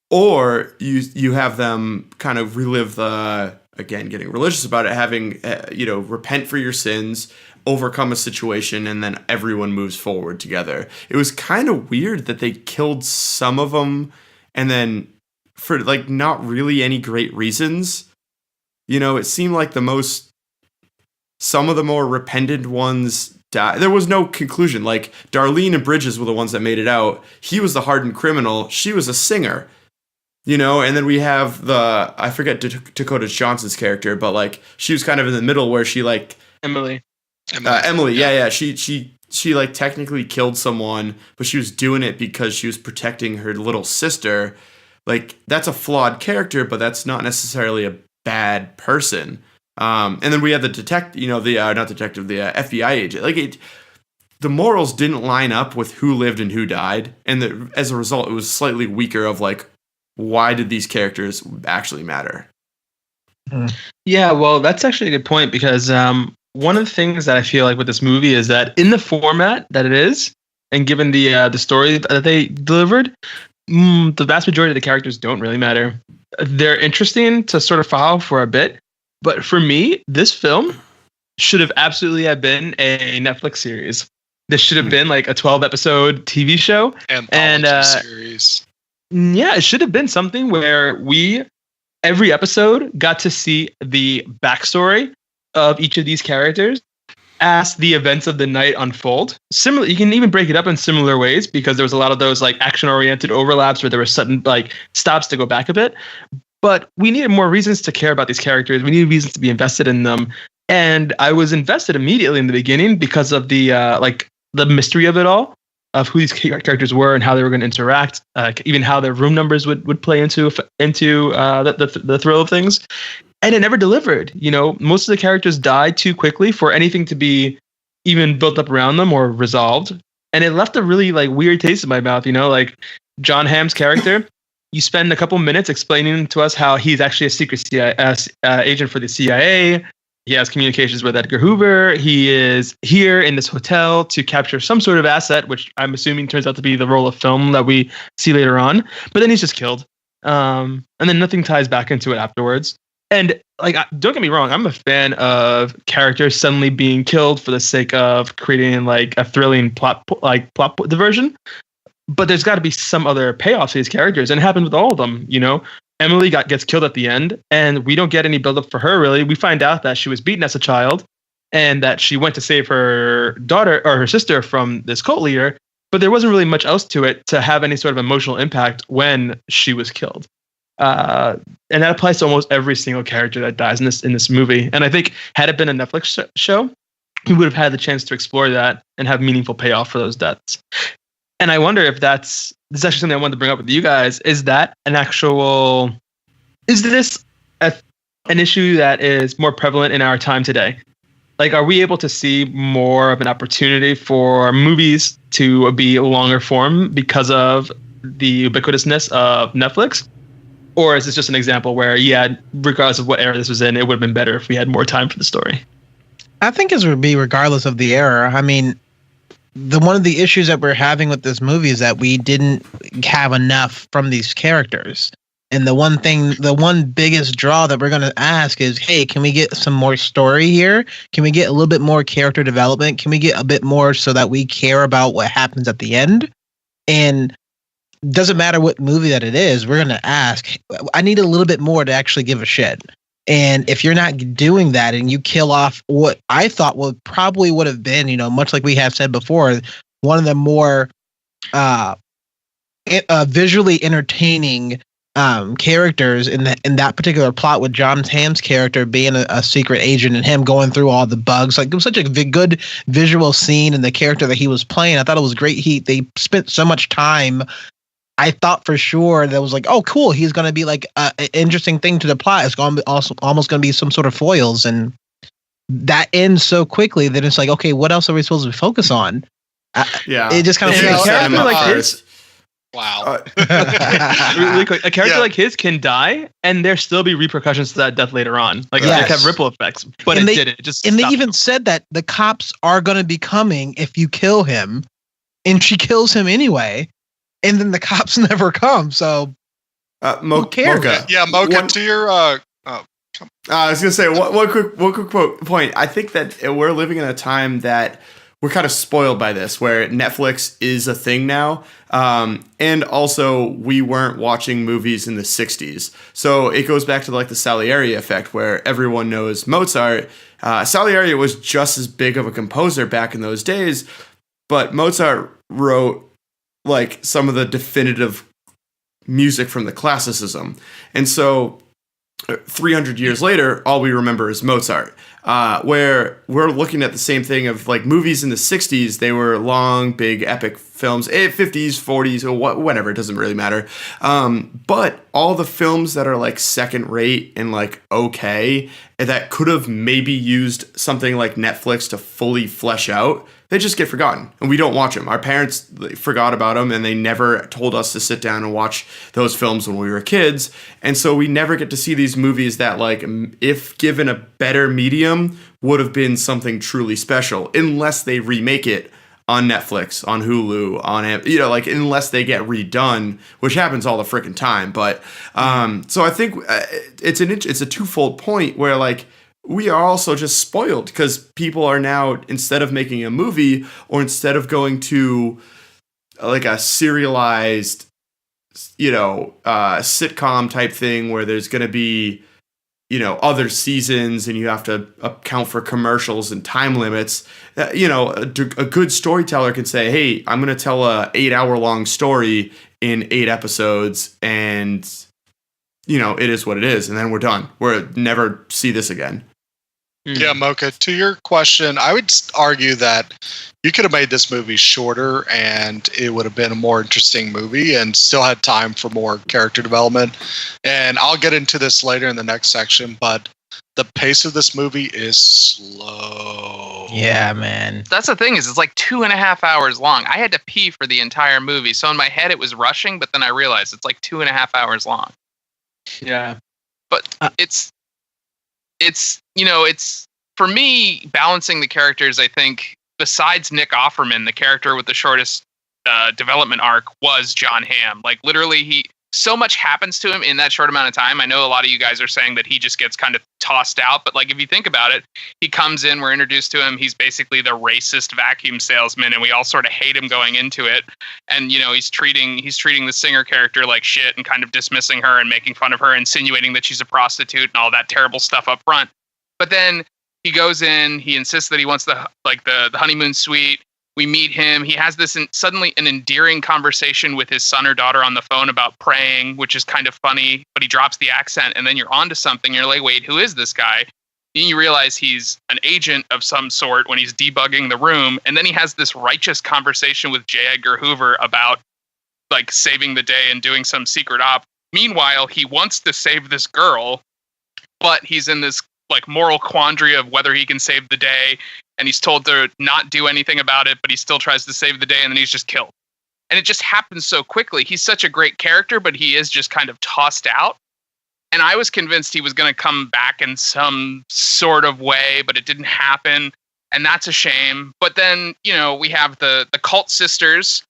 Or you have them kind of relive again, getting religious about it, having, repent for your sins, overcome a situation, and then everyone moves forward together. It was kind of weird that they killed some of them and then for like not really any great reasons. It seemed like some of the more repentant ones died. There was no conclusion. Like Darlene and Bridges were the ones that made it out. He was the hardened criminal. She was a singer. And then we have I forget Dakota Johnson's character, but like she was kind of in the middle where she like Emily. Yeah. She like technically killed someone, but she was doing it because she was protecting her little sister. Like that's a flawed character, but that's not necessarily a bad person. And then we had the FBI agent. Like the morals didn't line up with who lived and who died, and as a result, it was slightly weaker. Of like, why did these characters actually matter? Yeah, well, that's actually a good point because one of the things that I feel like with this movie is that in the format that it is, and given the story that they delivered, the vast majority of the characters don't really matter. They're interesting to sort of follow for a bit, but for me, this film should have absolutely have been a Netflix series. This should have been like a 12-episode TV show. Anthology series. Yeah, it should have been something where every episode got to see the backstory of each of these characters as the events of the night unfold. Similar, you can even break it up in similar ways because there was a lot of those like action-oriented overlaps where there were sudden like stops to go back a bit. But we needed more reasons to care about these characters. We needed reasons to be invested in them, and I was invested immediately in the beginning because of the mystery of it all, of who these characters were and how they were going to interact, even how their room numbers would play into the thrill of things. And it never delivered. Most of the characters died too quickly for anything to be even built up around them or resolved. And it left a really like weird taste in my mouth. Like John Hamm's character, you spend a couple minutes explaining to us how he's actually a secret agent for the CIA. He has communications with Edgar Hoover. He is here in this hotel to capture some sort of asset, which I'm assuming turns out to be the roll of film that we see later on. But then he's just killed. And then nothing ties back into it afterwards. And like, don't get me wrong, I'm a fan of characters suddenly being killed for the sake of creating like a thrilling plot diversion. But there's got to be some other payoff to these characters, and it happened with all of them. Emily gets killed at the end, and we don't get any buildup for her really. We find out that she was beaten as a child, and that she went to save her daughter or her sister from this cult leader. But there wasn't really much else to it to have any sort of emotional impact when she was killed. And that applies to almost every single character that dies in this movie. And I think had it been a Netflix show, we would have had the chance to explore that and have meaningful payoff for those deaths. And I wonder if this is actually something I wanted to bring up with you guys. Is this an issue that is more prevalent in our time today? Like, are we able to see more of an opportunity for movies to be longer form because of the ubiquitousness of Netflix? Or is this just an example where, yeah, regardless of what era this was in, it would have been better if we had more time for the story? I think it would be regardless of the era. I mean, one of the issues that we're having with this movie is that we didn't have enough from these characters. And the one biggest draw that we're going to ask is, hey, can we get some more story here? Can we get a little bit more character development? Can we get a bit more so that we care about what happens at the end? And doesn't matter what movie that it is, we're going to ask, I need a little bit more to actually give a shit. And if you're not doing that and you kill off what I thought would have been, you know, much like we have said before, one of the more visually entertaining characters in that particular plot, with John Hamm's character being a secret agent and him going through all the bugs. Like, it was such a good visual scene, and the character that he was playing, I thought it was great. They spent so much time. I thought for sure that was like, oh, cool, he's going to be like an interesting thing to the plot. It's going to be also almost going to be some sort of foils, and that ends so quickly that it's like, okay, what else are we supposed to focus on? It just kind of a character like his. Wow. Really quick, a character like his can die, and there still be repercussions to that death later on. Like, it have ripple effects, but it didn't. It just and they even said that the cops are going to be coming if you kill him, and she kills him anyway. And then the cops never come, so who cares? Mocha. Yeah, Mocha, to your... I was going to say, one quick point. I think that we're living in a time that we're kind of spoiled by this, where Netflix is a thing now. And also, we weren't watching movies in the 60s. So it goes back to like the Salieri effect, where everyone knows Mozart. Salieri was just as big of a composer back in those days, but Mozart wrote like some of the definitive music from the classicism. And so 300 years later, all we remember is Mozart, where we're looking at the same thing of like movies in the 60s. They were long, big, epic films, 50s, 40s, or whatever. It doesn't really matter. But all the films that are like second rate and like okay, that could have maybe used something like Netflix to fully flesh out, they just get forgotten, and we don't watch them. Our parents forgot about them, and they never told us to sit down and watch those films when we were kids. And so we never get to see these movies that, like, if given a better medium, would have been something truly special, unless they remake it on Netflix, on Hulu, on, you know, like, unless they get redone, which happens all the freaking time. But so I think it's a twofold point where, like, we are also just spoiled because people are now, instead of making a movie or instead of going to like a serialized, you know, sitcom type thing where there's going to be, you know, other seasons and you have to account for commercials and time limits, you know, a good storyteller can say, hey, I'm going to tell a 8-hour-long story in 8 episodes, and, you know, it is what it is. And then we're done. We'll never see this again. Yeah, Mocha, to your question, I would argue that you could have made this movie shorter and it would have been a more interesting movie and still had time for more character development. And I'll get into this later in the next section, but the pace of this movie is slow. Yeah, man. That's the thing, is it's like 2.5 hours long. I had to pee for the entire movie. So in my head it was rushing, but then I realized it's like 2.5 hours long. Yeah. But it's, you know, it's, for me, balancing the characters, I think, besides Nick Offerman, the character with the shortest development arc was John Hamm. Like, literally, so much happens to him in that short amount of time. I know a lot of you guys are saying that he just gets kind of tossed out, but like, if you think about it, he comes in, we're introduced to him, he's basically the racist vacuum salesman, and we all sort of hate him going into it. And, you know, he's treating the singer character like shit and kind of dismissing her and making fun of her, insinuating that she's a prostitute and all that terrible stuff up front. But then he goes in, he insists that he wants the honeymoon suite. We meet him. He has this suddenly an endearing conversation with his son or daughter on the phone about praying, which is kind of funny, but he drops the accent, and then you're onto something. You're like, wait, who is this guy? Then you realize he's an agent of some sort when he's debugging the room. And then he has this righteous conversation with J. Edgar Hoover about like saving the day and doing some secret op. Meanwhile, he wants to save this girl, but he's in this like moral quandary of whether he can save the day, and he's told to not do anything about it, but he still tries to save the day, and then he's just killed. And it just happens so quickly. He's such a great character, but he is just kind of tossed out. And I was convinced he was going to come back in some sort of way, but it didn't happen. and that's a shame. But then, we have the cult sisters,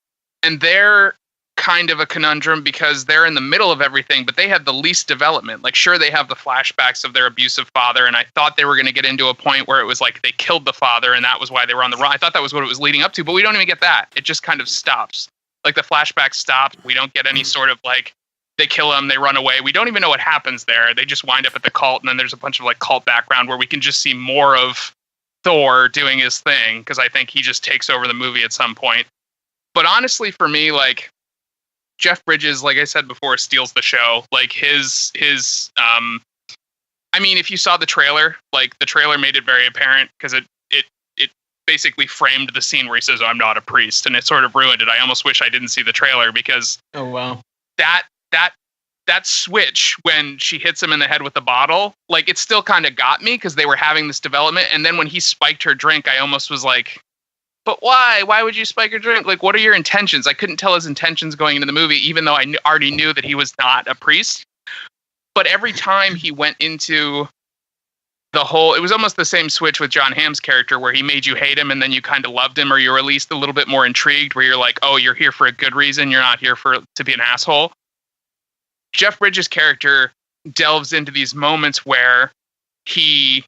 and they're kind of a conundrum because they're in the middle of everything, but they have the least development. Like, sure, they have the flashbacks of their abusive father, and I thought they were going to get into a point where it was like they killed the father, and that was why they were on the run. I thought that was what it was leading up to, but we don't even get that. It just kind of stops. Like, the flashback stops. We don't get any sort of, like, they kill him, they run away. We don't even know what happens there. They just wind up at the cult, and then there's a bunch of, like, cult background where we can just see more of Thor doing his thing, because I think he just takes over the movie at some point. But honestly, for me, like, Jeff Bridges, like I said before, steals the show. Like, his I mean, if you saw the trailer, like, the trailer made it very apparent, because it basically framed the scene where he says, "I'm not a priest," and it sort of ruined it. I almost wish I didn't see the trailer, because that switch when she hits him in the head with the bottle, like, it still kind of got me, because they were having this development, and then when he spiked her drink, I almost was like, but why? Why would you spike your drink? Like, what are your intentions? I couldn't tell his intentions going into the movie, even though I already knew that he was not a priest. But every time he went into the whole, it was almost the same switch with John Hamm's character, where he made you hate him and then you kind of loved him, or you were at least a little bit more intrigued, where you're like, oh, you're here for a good reason. You're not here to be an asshole. Jeff Bridges' character delves into these moments where he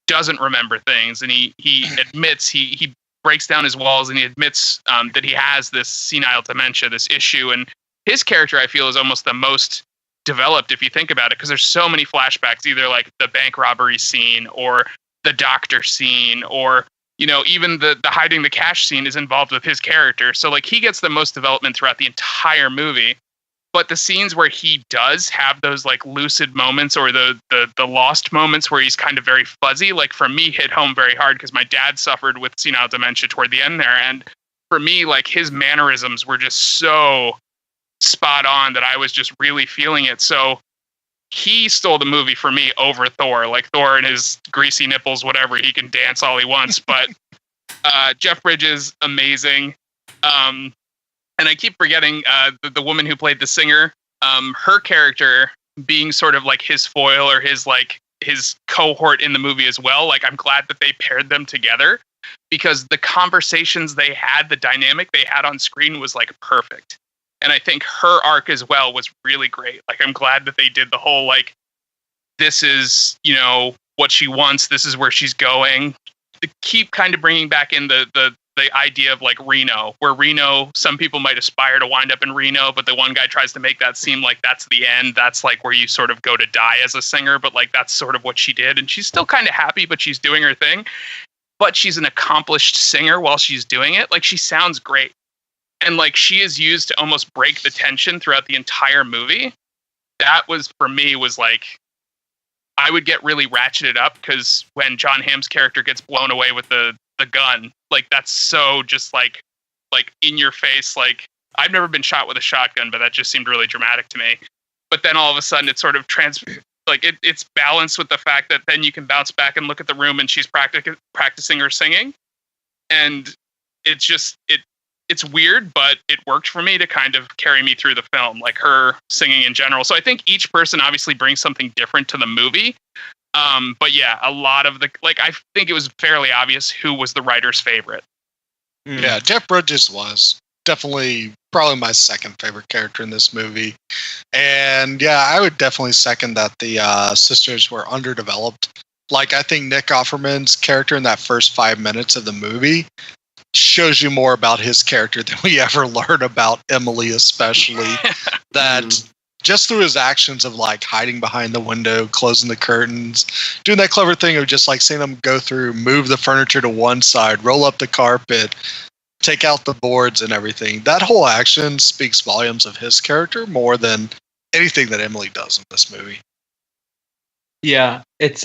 doesn't remember things, and he admits, he breaks down his walls, and he admits that he has this senile dementia, this issue. And his character, I feel, is almost the most developed, if you think about it, because there's so many flashbacks, either like the bank robbery scene or the doctor scene, or, even the hiding the cash scene is involved with his character. So, like, he gets the most development throughout the entire movie. But the scenes where he does have those, like, lucid moments, or the lost moments where he's kind of very fuzzy, like, for me, hit home very hard, because my dad suffered with senile dementia toward the end there. And for me, like, his mannerisms were just so spot on that I was just really feeling it. So he stole the movie for me over Thor. Like, Thor and his greasy nipples, whatever, he can dance all he wants. But Jeff Bridges, amazing. And I keep forgetting the woman who played the singer, her character being sort of like his foil, or his cohort in the movie as well. Like, I'm glad that they paired them together, because the conversations they had, the dynamic they had on screen was, like, perfect. And I think her arc as well was really great. Like, I'm glad that they did the whole, like, this is, what she wants, this is where she's going. To keep kind of bringing back in the idea of, like, Reno, where Reno, some people might aspire to wind up in Reno, but the one guy tries to make that seem like that's the end. That's, like, where you sort of go to die as a singer, but, like, that's sort of what she did. And she's still kind of happy, but she's doing her thing. But she's an accomplished singer while she's doing it. Like, she sounds great. And, like, she is used to almost break the tension throughout the entire movie. That was, for me, was like, I would get really ratcheted up, because when John Hamm's character gets blown away with the gun, like, that's so just like in your face. Like, I've never been shot with a shotgun, but that just seemed really dramatic to me. But then all of a sudden it sort of it's balanced with the fact that then you can bounce back and look at the room, and she's practicing her singing. And it's just, it's weird, but it worked for me to kind of carry me through the film, like, her singing in general. So I think each person obviously brings something different to the movie. But yeah, a lot of I think it was fairly obvious who was the writer's favorite. Yeah, Jeff Bridges was definitely probably my second favorite character in this movie. And yeah, I would definitely second that the sisters were underdeveloped. Like, I think Nick Offerman's character in that first 5 minutes of the movie shows you more about his character than we ever learn about Emily, especially. That just through his actions of, like, hiding behind the window, closing the curtains, doing that clever thing of just, like, seeing them go through, move the furniture to one side, roll up the carpet, take out the boards and everything. That whole action speaks volumes of his character more than anything that Emily does in this movie. Yeah, it's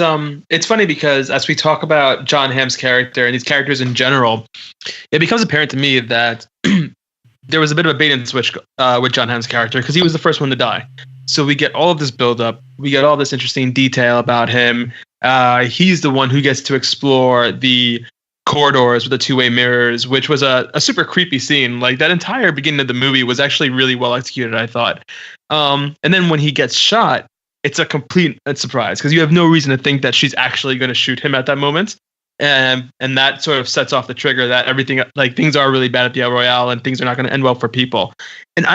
funny, because as we talk about John Hamm's character and these characters in general, it becomes apparent to me that there was a bit of a bait and switch with John Hamm's character, because he was the first one to die. So we get all of this build-up, we get all this interesting detail about him. He's the one who gets to explore the corridors with the two-way mirrors, which was a super creepy scene. Like, that entire beginning of the movie was actually really well executed, I thought. And then when he gets shot, it's a complete surprise, because you have no reason to think that she's actually going to shoot him at that moment. and that sort of sets off the trigger that everything, like, things are really bad at the El Royale and things are not going to end well for people. And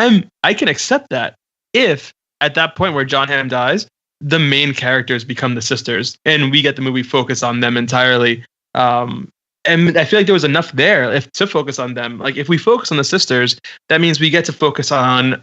I can accept that if at that point where John Hamm dies, the main characters become the sisters and we get the movie focus on them entirely. And I feel like there was enough there to focus on them. Like, if we focus on the sisters, that means we get to focus on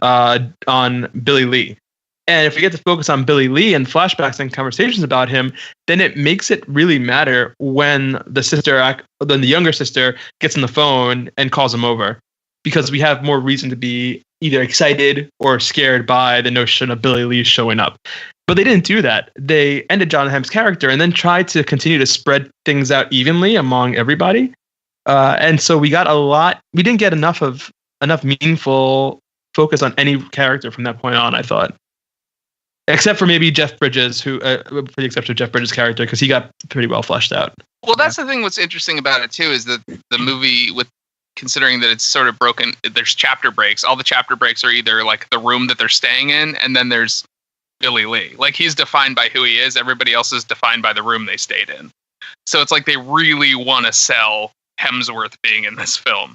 Billy Lee. And if we get to focus on Billy Lee and flashbacks and conversations about him, then it makes it really matter when the younger sister gets on the phone and calls him over, because we have more reason to be either excited or scared by the notion of Billy Lee showing up. But they didn't do that. They ended John Hamm's character and then tried to continue to spread things out evenly among everybody. And so we didn't get enough meaningful focus on any character from that point on, I thought. Except for maybe Jeff Bridges, who, for the exception of Jeff Bridges' character, because he got pretty well fleshed out. Well, that's the thing. What's interesting about it too is that the movie, with considering that it's sort of broken, there's chapter breaks. All the chapter breaks are either like the room that they're staying in, and then there's Billy Lee. Like, he's defined by who he is. Everybody else is defined by the room they stayed in. So it's like they really want to sell Hemsworth being in this film.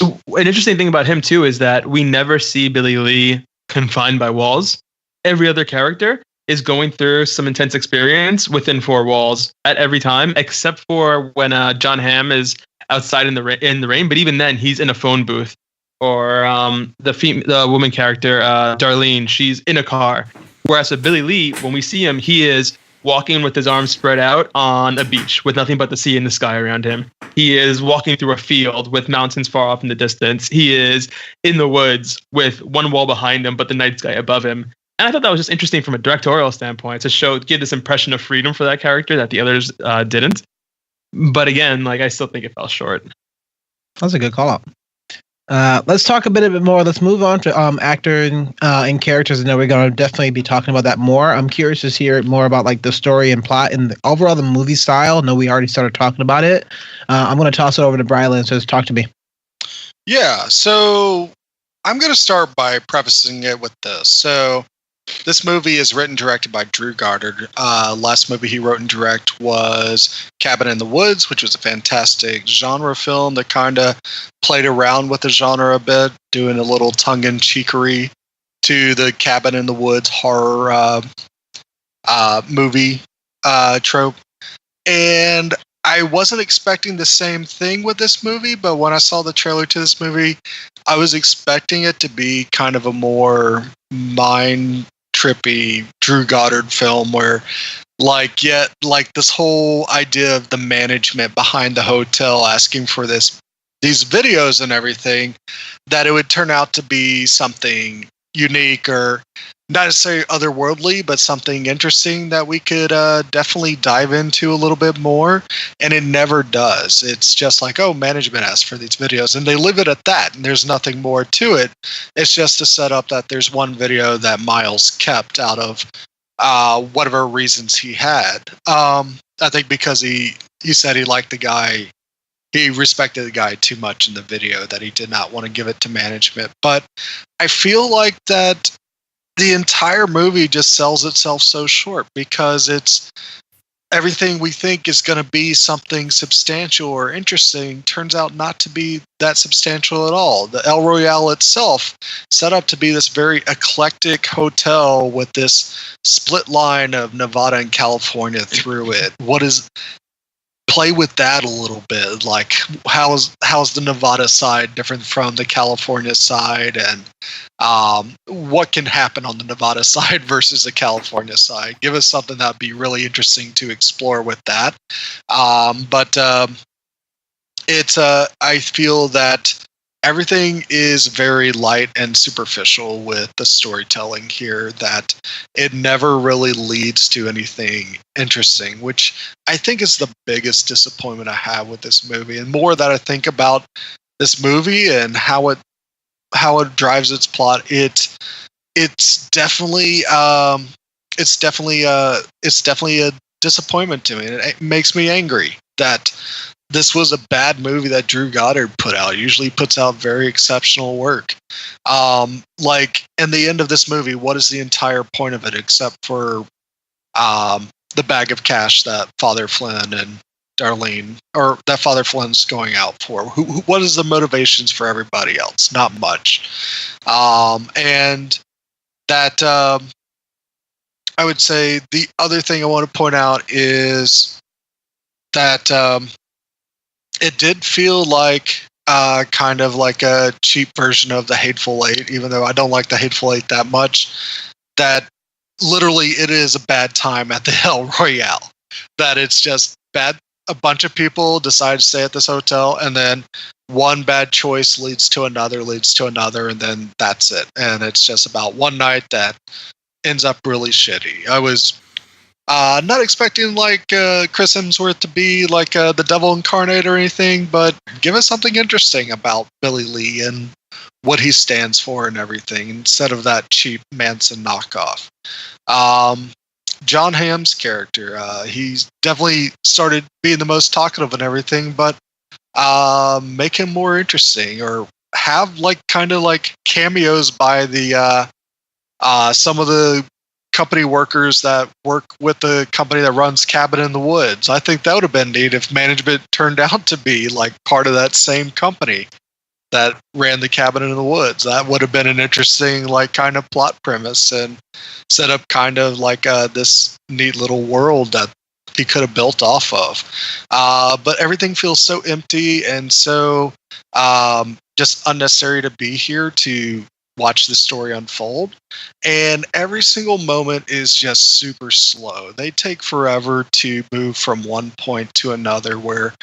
An interesting thing about him too is that we never see Billy Lee confined by walls. Every other character is going through some intense experience within four walls at every time, except for when John Hamm is outside in the rain. But even then, he's in a phone booth. Or the woman character, Darlene, she's in a car. Whereas with Billy Lee, when we see him, he is walking with his arms spread out on a beach with nothing but the sea and the sky around him. He is walking through a field with mountains far off in the distance. He is in the woods with one wall behind him, but the night sky above him. And I thought that was just interesting from a directorial standpoint to give this impression of freedom for that character that the others didn't. But again, like, I still think it fell short. That's a good call out. Let's talk a bit more. Let's move on to actor and characters. I know we're going to definitely be talking about that more. I'm curious to hear more about like the story and plot and overall the movie style. I know we already started talking about it. I'm going to toss it over to Brylan and says, talk to me. Yeah, so I'm going to start by prefacing it with this. So this movie is written and directed by Drew Goddard. Last movie he wrote and directed was Cabin in the Woods, which was a fantastic genre film that kind of played around with the genre a bit, doing a little tongue-in-cheekery to the Cabin in the Woods horror movie trope. And I wasn't expecting the same thing with this movie, but when I saw the trailer to this movie, I was expecting it to be kind of a more mind-trippy Drew Goddard film where, this whole idea of the management behind the hotel asking for these videos and everything, that it would turn out to be something unique or not necessarily otherworldly, but something interesting that we could definitely dive into a little bit more. And it never does. It's just like, oh, management asked for these videos, and they leave it at that. And there's nothing more to it. It's just to set up that there's one video that Miles kept out of whatever reasons he had. I think because he said he liked the guy. He respected the guy too much in the video that he did not want to give it to management. But I feel like that the entire movie just sells itself so short because it's everything we think is going to be something substantial or interesting turns out not to be that substantial at all. The El Royale itself set up to be this very eclectic hotel with this split line of Nevada and California through it. Play with that a little bit, like how's the Nevada side different from the California side, and what can happen on the Nevada side versus the California side. Give us something that'd be really interesting to explore with that. But I feel that everything is very light and superficial with the storytelling here, that it never really leads to anything interesting, which I think is the biggest disappointment I have with this movie. And more that I think about this movie and how it drives its plot, it's definitely a disappointment to me. And it makes me angry that this was a bad movie that Drew Goddard put out. He usually puts out very exceptional work. In the end of this movie, what is the entire point of it except for the bag of cash that Father Flynn and Darlene or that Father Flynn's going out for? What is the motivations for everybody else? Not much. And that I would say the other thing I want to point out is that it did feel like kind of like a cheap version of the Hateful Eight, even though I don't like the Hateful Eight that much. That literally it is a bad time at the El Royale. That it's just bad. A bunch of people decide to stay at this hotel, and then one bad choice leads to another, and then that's it. And it's just about one night that ends up really shitty. I was not expecting like Chris Hemsworth to be like the devil incarnate or anything, but give us something interesting about Billy Lee and what he stands for and everything, instead of that cheap Manson knockoff. John Hamm's character, he's definitely started being the most talkative and everything, but make him more interesting, or have like kind of like cameos by the some of the company workers that work with the company that runs Cabin in the Woods. I think that would have been neat if management turned out to be like part of that same company that ran the Cabin in the Woods. That would have been an interesting like kind of plot premise, and set up kind of like this neat little world that he could have built off of. But everything feels so empty and so just unnecessary to be here to watch the story unfold. And every single moment is just super slow. They take forever to move from one point to another, where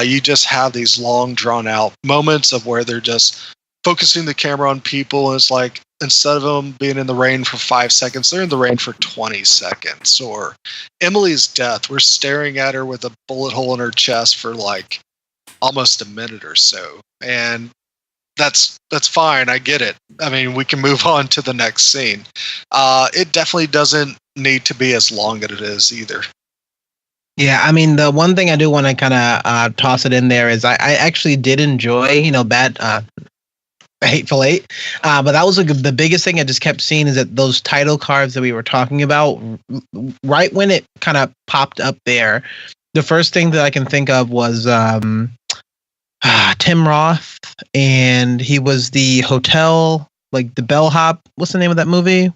you just have these long drawn out moments of where they're just focusing the camera on people, and it's like, instead of them being in the rain for 5 seconds, they're in the rain for 20 seconds. Or Emily's death, we're staring at her with a bullet hole in her chest for like almost a minute or so. And that's fine. I get it. I mean, we can move on to the next scene. It definitely doesn't need to be as long as it is either. Yeah, I mean, the one thing I do want to kind of toss it in there is I actually did enjoy, Hateful Eight, but that was the biggest thing I just kept seeing, is that those title cards that we were talking about, right when it kind of popped up there, the first thing that I can think of was Tim Roth, and he was the hotel, like the bellhop. What's the name of that movie?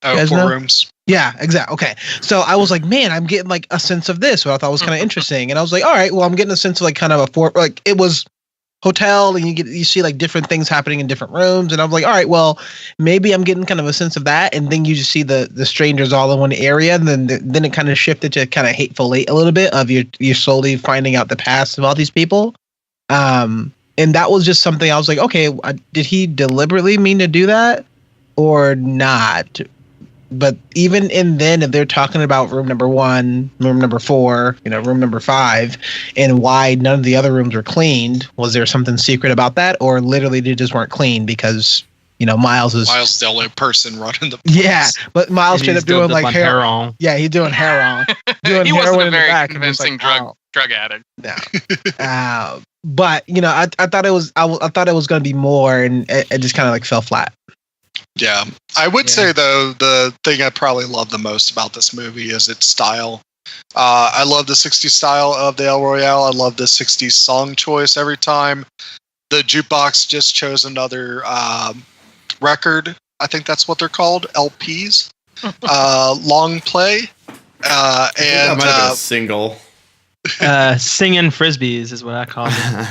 Oh, Four Rooms. Yeah, exactly. Okay. So I was like, man, I'm getting like a sense of this, what I thought was kind of interesting. And I was like, all right, well, I'm getting a sense of like kind of it was hotel, and you see like different things happening in different rooms. And I was like, all right, well, maybe I'm getting kind of a sense of that. And then you just see the strangers all in one area. And then it kind of shifted to kind of Hateful Eight a little bit, of you're slowly finding out the past of all these people. And that was just something I was like, okay, did he deliberately mean to do that or not? But even then, if they're talking about room number 1, room number 4, room number 5, and why none of the other rooms were cleaned, was there something secret about that, or literally they just weren't clean because Miles is the only person running the place? Yeah, but Miles straight up doing like heroin. Yeah, he's doing heroin. He wasn't a very convincing drug addict. No. But I thought it was I thought it was going to be more, and it just kind of like fell flat. Yeah, I would say though, the thing I probably love the most about this movie is its style. I love the 60s style of the El Royale. I love the 60s song choice every time. The jukebox just chose another record. I think that's what they're called, LPs. Long play. And that might have been a single. Singing frisbees is what I call them.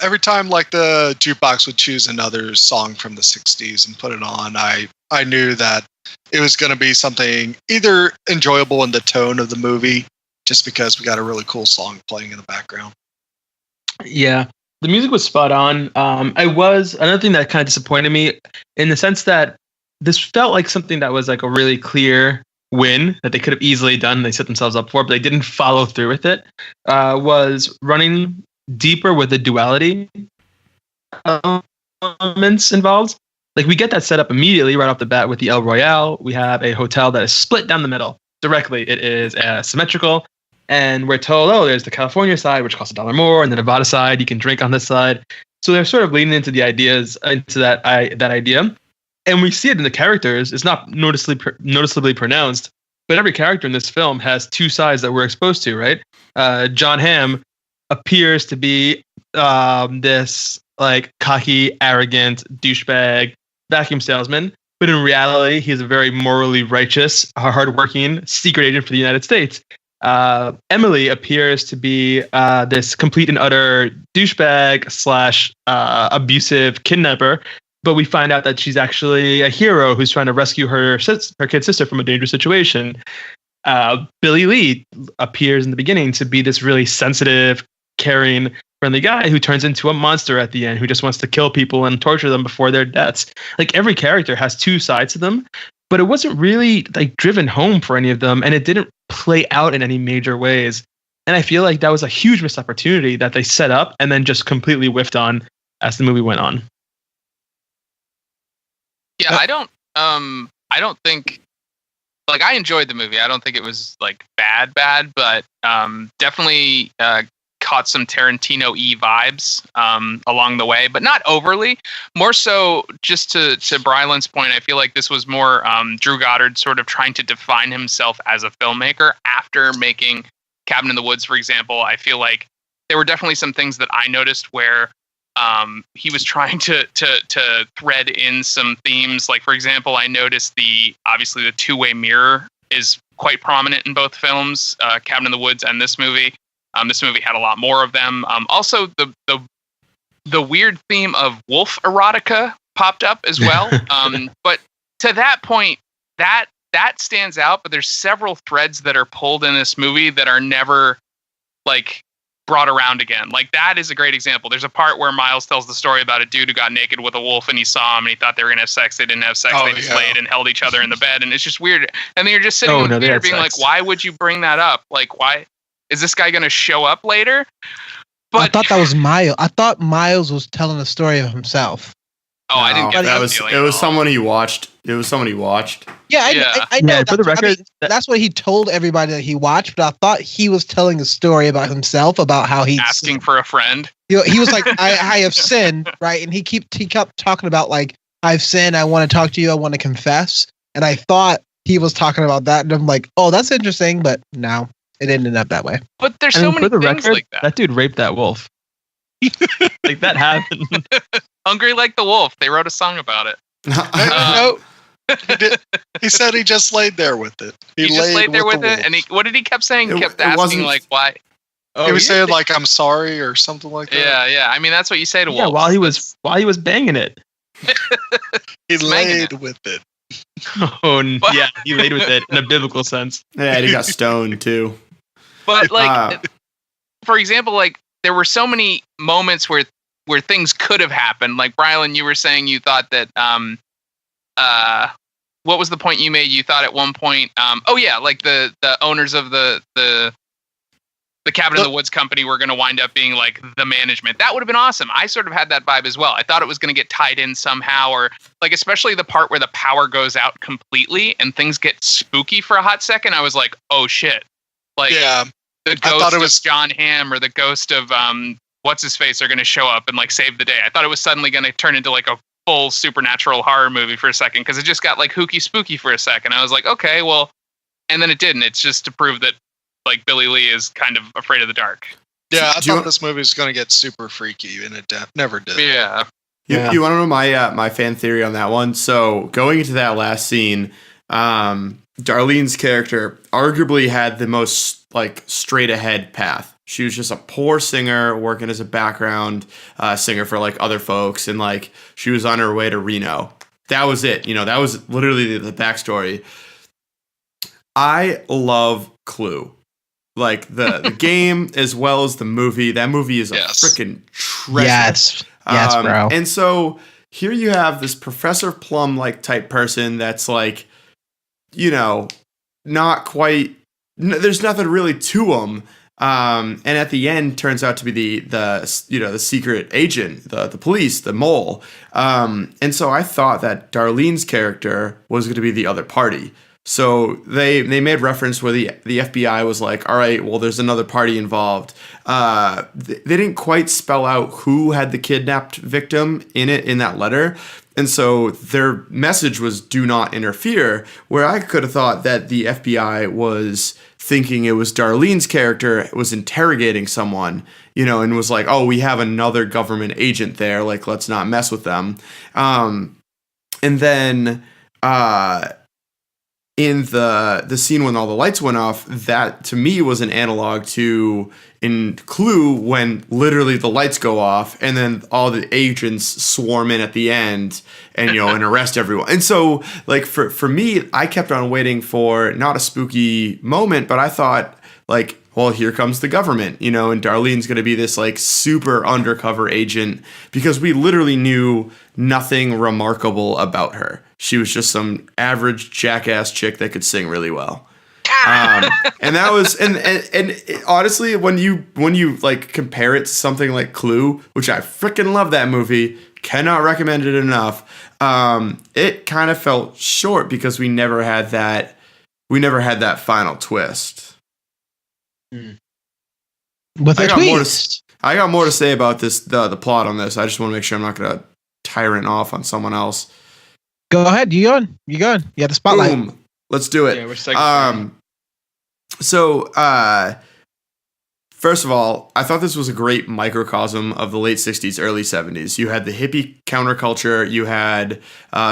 Every time like the jukebox would choose another song from the 60s and put it on, I knew that it was going to be something either enjoyable in the tone of the movie, just because we got a really cool song playing in the background. Yeah, the music was spot on. Another thing that kind of disappointed me, in the sense that this felt like something that was like a really clear win that they could have easily done. They set themselves up for, but they didn't follow through with it. Was running deeper with the duality elements involved. Like, we get that set up immediately right off the bat with the El Royale. We have a hotel that is split down the middle directly. It is symmetrical, and we're told, there's the California side, which costs $1 more, and the Nevada side, you can drink on this side. So they're sort of leaning into the ideas, into that idea. And we see it in the characters. It's not noticeably pronounced, but every character in this film has two sides that we're exposed to, right? John Hamm appears to be this like cocky, arrogant douchebag vacuum salesman, but in reality, he's a very morally righteous, hardworking secret agent for the United States. Emily appears to be this complete and utter douchebag slash abusive kidnapper, but we find out that she's actually a hero who's trying to rescue her kid sister from a dangerous situation. Billy Lee appears in the beginning to be this really sensitive, caring, friendly guy who turns into a monster at the end, who just wants to kill people and torture them before their deaths. Like every character has two sides to them, but it wasn't really like driven home for any of them, and it didn't play out in any major ways. And I feel like that was a huge missed opportunity that they set up and then just completely whiffed on as the movie went on. Yeah, I don't think, like, I enjoyed the movie. I don't think it was like bad, but definitely caught some Tarantino-y vibes along the way, but not overly. More so, just to Brylan's point, I feel like this was more Drew Goddard sort of trying to define himself as a filmmaker after making Cabin in the Woods, for example. I feel like there were definitely some things that I noticed where he was trying to thread in some themes. Like, for example, I noticed obviously the two-way mirror is quite prominent in both films, Cabin in the Woods and this movie. This movie had a lot more of them. Also, the weird theme of wolf erotica popped up as well. But to that point, that stands out. But there's several threads that are pulled in this movie that are never like brought around again. Like, that is a great example. There's a part where Miles tells the story about a dude who got naked with a wolf, and he saw him, and he thought they were gonna have sex. They didn't have sex. They just laid and held each other in the bed, and it's just weird. And then you're just sitting in the theater being like, why would you bring that up? Like, why? Is this guy going to show up later? But I thought that was Miles. I thought Miles was telling a story of himself. Oh, I didn't get that. It was someone he watched. It was someone he watched. Yeah, I know. Yeah, for the record, that's what he told everybody that he watched. But I thought he was telling a story about himself, about how he's asking for a friend. He was like, I have sinned, right? And he kept talking about, like, I've sinned. I want to talk to you. I want to confess. And I thought he was talking about that. And I'm like, oh, that's interesting. But no. It ended up that way. But there's so many things record, like that. That dude raped that wolf. Like, that happened. Hungry Like the Wolf. They wrote a song about it. No, he said he just laid there with it. He just laid there with it, and what did he kept saying? He kept asking, like, why? He was saying, like, I'm sorry or something like that. Yeah. I mean, that's what you say to wolves. Yeah, while he was banging it. He laid with it. Oh, yeah, he laid with it in a biblical sense. Yeah, and he got stoned too. But, like, for example, like, there were so many moments where things could have happened. Like, Brylan, you were saying you thought that what was the point you made? You thought at one point, like the owners of the Cabin in the Woods company were going to wind up being like the management. That would have been awesome. I sort of had that vibe as well. I thought it was going to get tied in somehow, or like, especially the part where the power goes out completely and things get spooky for a hot second. I was like, oh shit. Like, yeah, the ghost of John Hamm or the ghost of what's his face are going to show up and like save the day. I thought it was suddenly going to turn into like a full supernatural horror movie for a second, because it just got like hooky spooky for a second. I was like, okay, well, and then it didn't. It's just to prove that, like, Billy Lee is kind of afraid of the dark. Yeah, I thought this movie was going to get super freaky, and it never did. Yeah. You want to know my fan theory on that one? So going into that last scene, Darlene's character arguably had the most like straight ahead path. She was just a poor singer working as a background singer for like other folks, and like she was on her way to Reno. That was it. You know, that was literally the backstory. I love Clue. Like the game as well as the movie. That movie is a freaking treasure. Yes, bro. And so here you have this Professor Plum like type person that's like, you know, not quite. There's nothing really to him. And at the end, turns out to be the secret agent, the police, the mole. And so I thought that Darlene's character was going to be the other party. So they made reference where the FBI was like, all right, well, there's another party involved. They didn't quite spell out who had the kidnapped victim in that letter. And so their message was do not interfere, where I could have thought that the FBI was thinking it was Darlene's character was interrogating someone, and was like, oh, we have another government agent there. Like, let's not mess with them. And then in the scene when all the lights went off, that to me was an analog to in Clue when literally the lights go off and then all the agents swarm in at the end and and arrest everyone. And so like for me, I kept on waiting for not a spooky moment, but I thought like, well, here comes the government, and Darlene's going to be this like super undercover agent because we literally knew nothing remarkable about her. She was just some average jackass chick that could sing really well. And that was, and honestly, when you like compare it to something like Clue, which I freaking love that movie, cannot recommend it enough. It kind of felt short because we never had that final twist. With a twist. I got more to say about this, the plot on this. I just want to make sure I'm not going to tyrant off on someone else. Go ahead. You going? You have the spotlight. Boom. Let's do it. Yeah, we're second. So, first of all, I thought this was a great microcosm of the late 60s, early 70s. You had the hippie counterculture. You had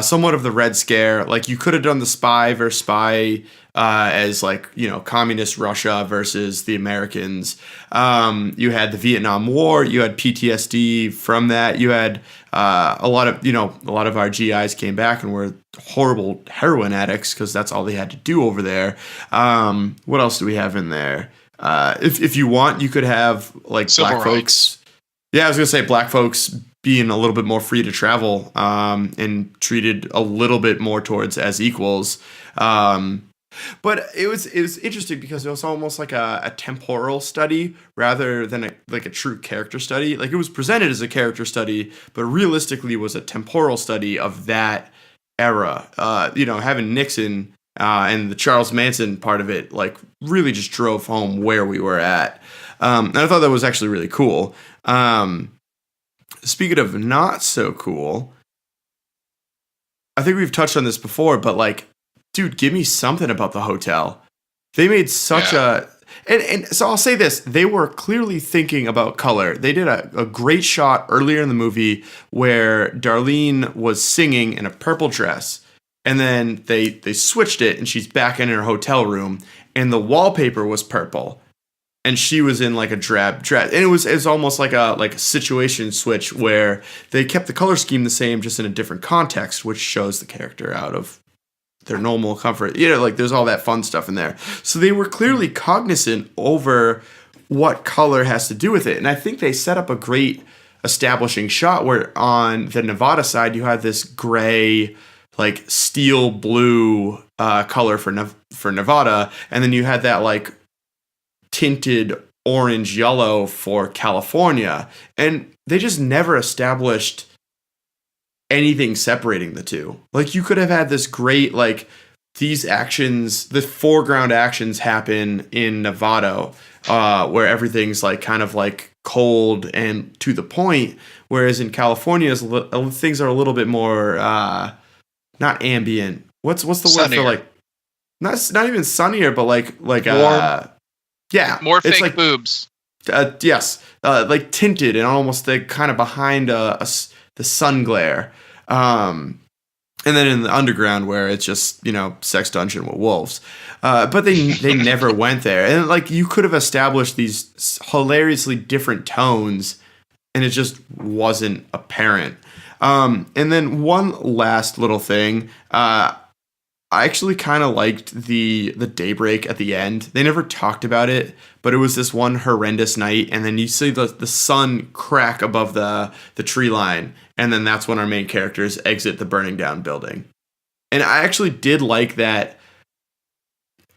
somewhat of the Red Scare. Like, you could have done the spy versus spy as, like, communist Russia versus the Americans. You had the Vietnam War. You had PTSD from that. You had a lot of our GIs came back and were horrible heroin addicts because that's all they had to do over there. What else do we have in there? If you want, you could have like Civil black rights. folks. Yeah, I was gonna say black folks being a little bit more free to travel and treated a little bit more towards as equals. But it was interesting because it was almost like a temporal study rather than a true character study. Like it was presented as a character study, but realistically was a temporal study of that era. Having Nixon and the Charles Manson part of it, like really just drove home where we were at. And I thought that was actually really cool. Speaking of not so cool, I think we've touched on this before, but like, dude, give me something about the hotel. They made such and so I'll say this, they were clearly thinking about color. They did a great shot earlier in the movie where Darlene was singing in a purple dress, and then they switched it and she's back in her hotel room and the wallpaper was purple and she was in like a drab dress. And it was almost like a situation switch where they kept the color scheme the same, just in a different context, which shows the character out of their normal comfort. Like there's all that fun stuff in there. So they were clearly cognizant over what color has to do with it. And I think they set up a great establishing shot where on the Nevada side, you had this gray, like steel blue color for Nevada. And then you had that like tinted orange yellow for California. And they just never established anything separating the two. Like you could have had this great, like these actions, the foreground actions happen in Nevada, where everything's like kind of like cold and to the point. Whereas in California, things are a little bit more, not ambient. What's the Sunnier. word for like, not even sunnier, but like warm. Yeah. More it's fake like, boobs. Yes. Like tinted and almost like kind of behind the sun glare. And then in the underground where it's just, sex dungeon with wolves. But they never went there. And like you could have established these hilariously different tones and it just wasn't apparent. And then one last little thing, I actually kind of liked the daybreak at the end. They never talked about it, but it was this one horrendous night, and then you see the sun crack above the tree line, and then that's when our main characters exit the burning down building. And I actually did like that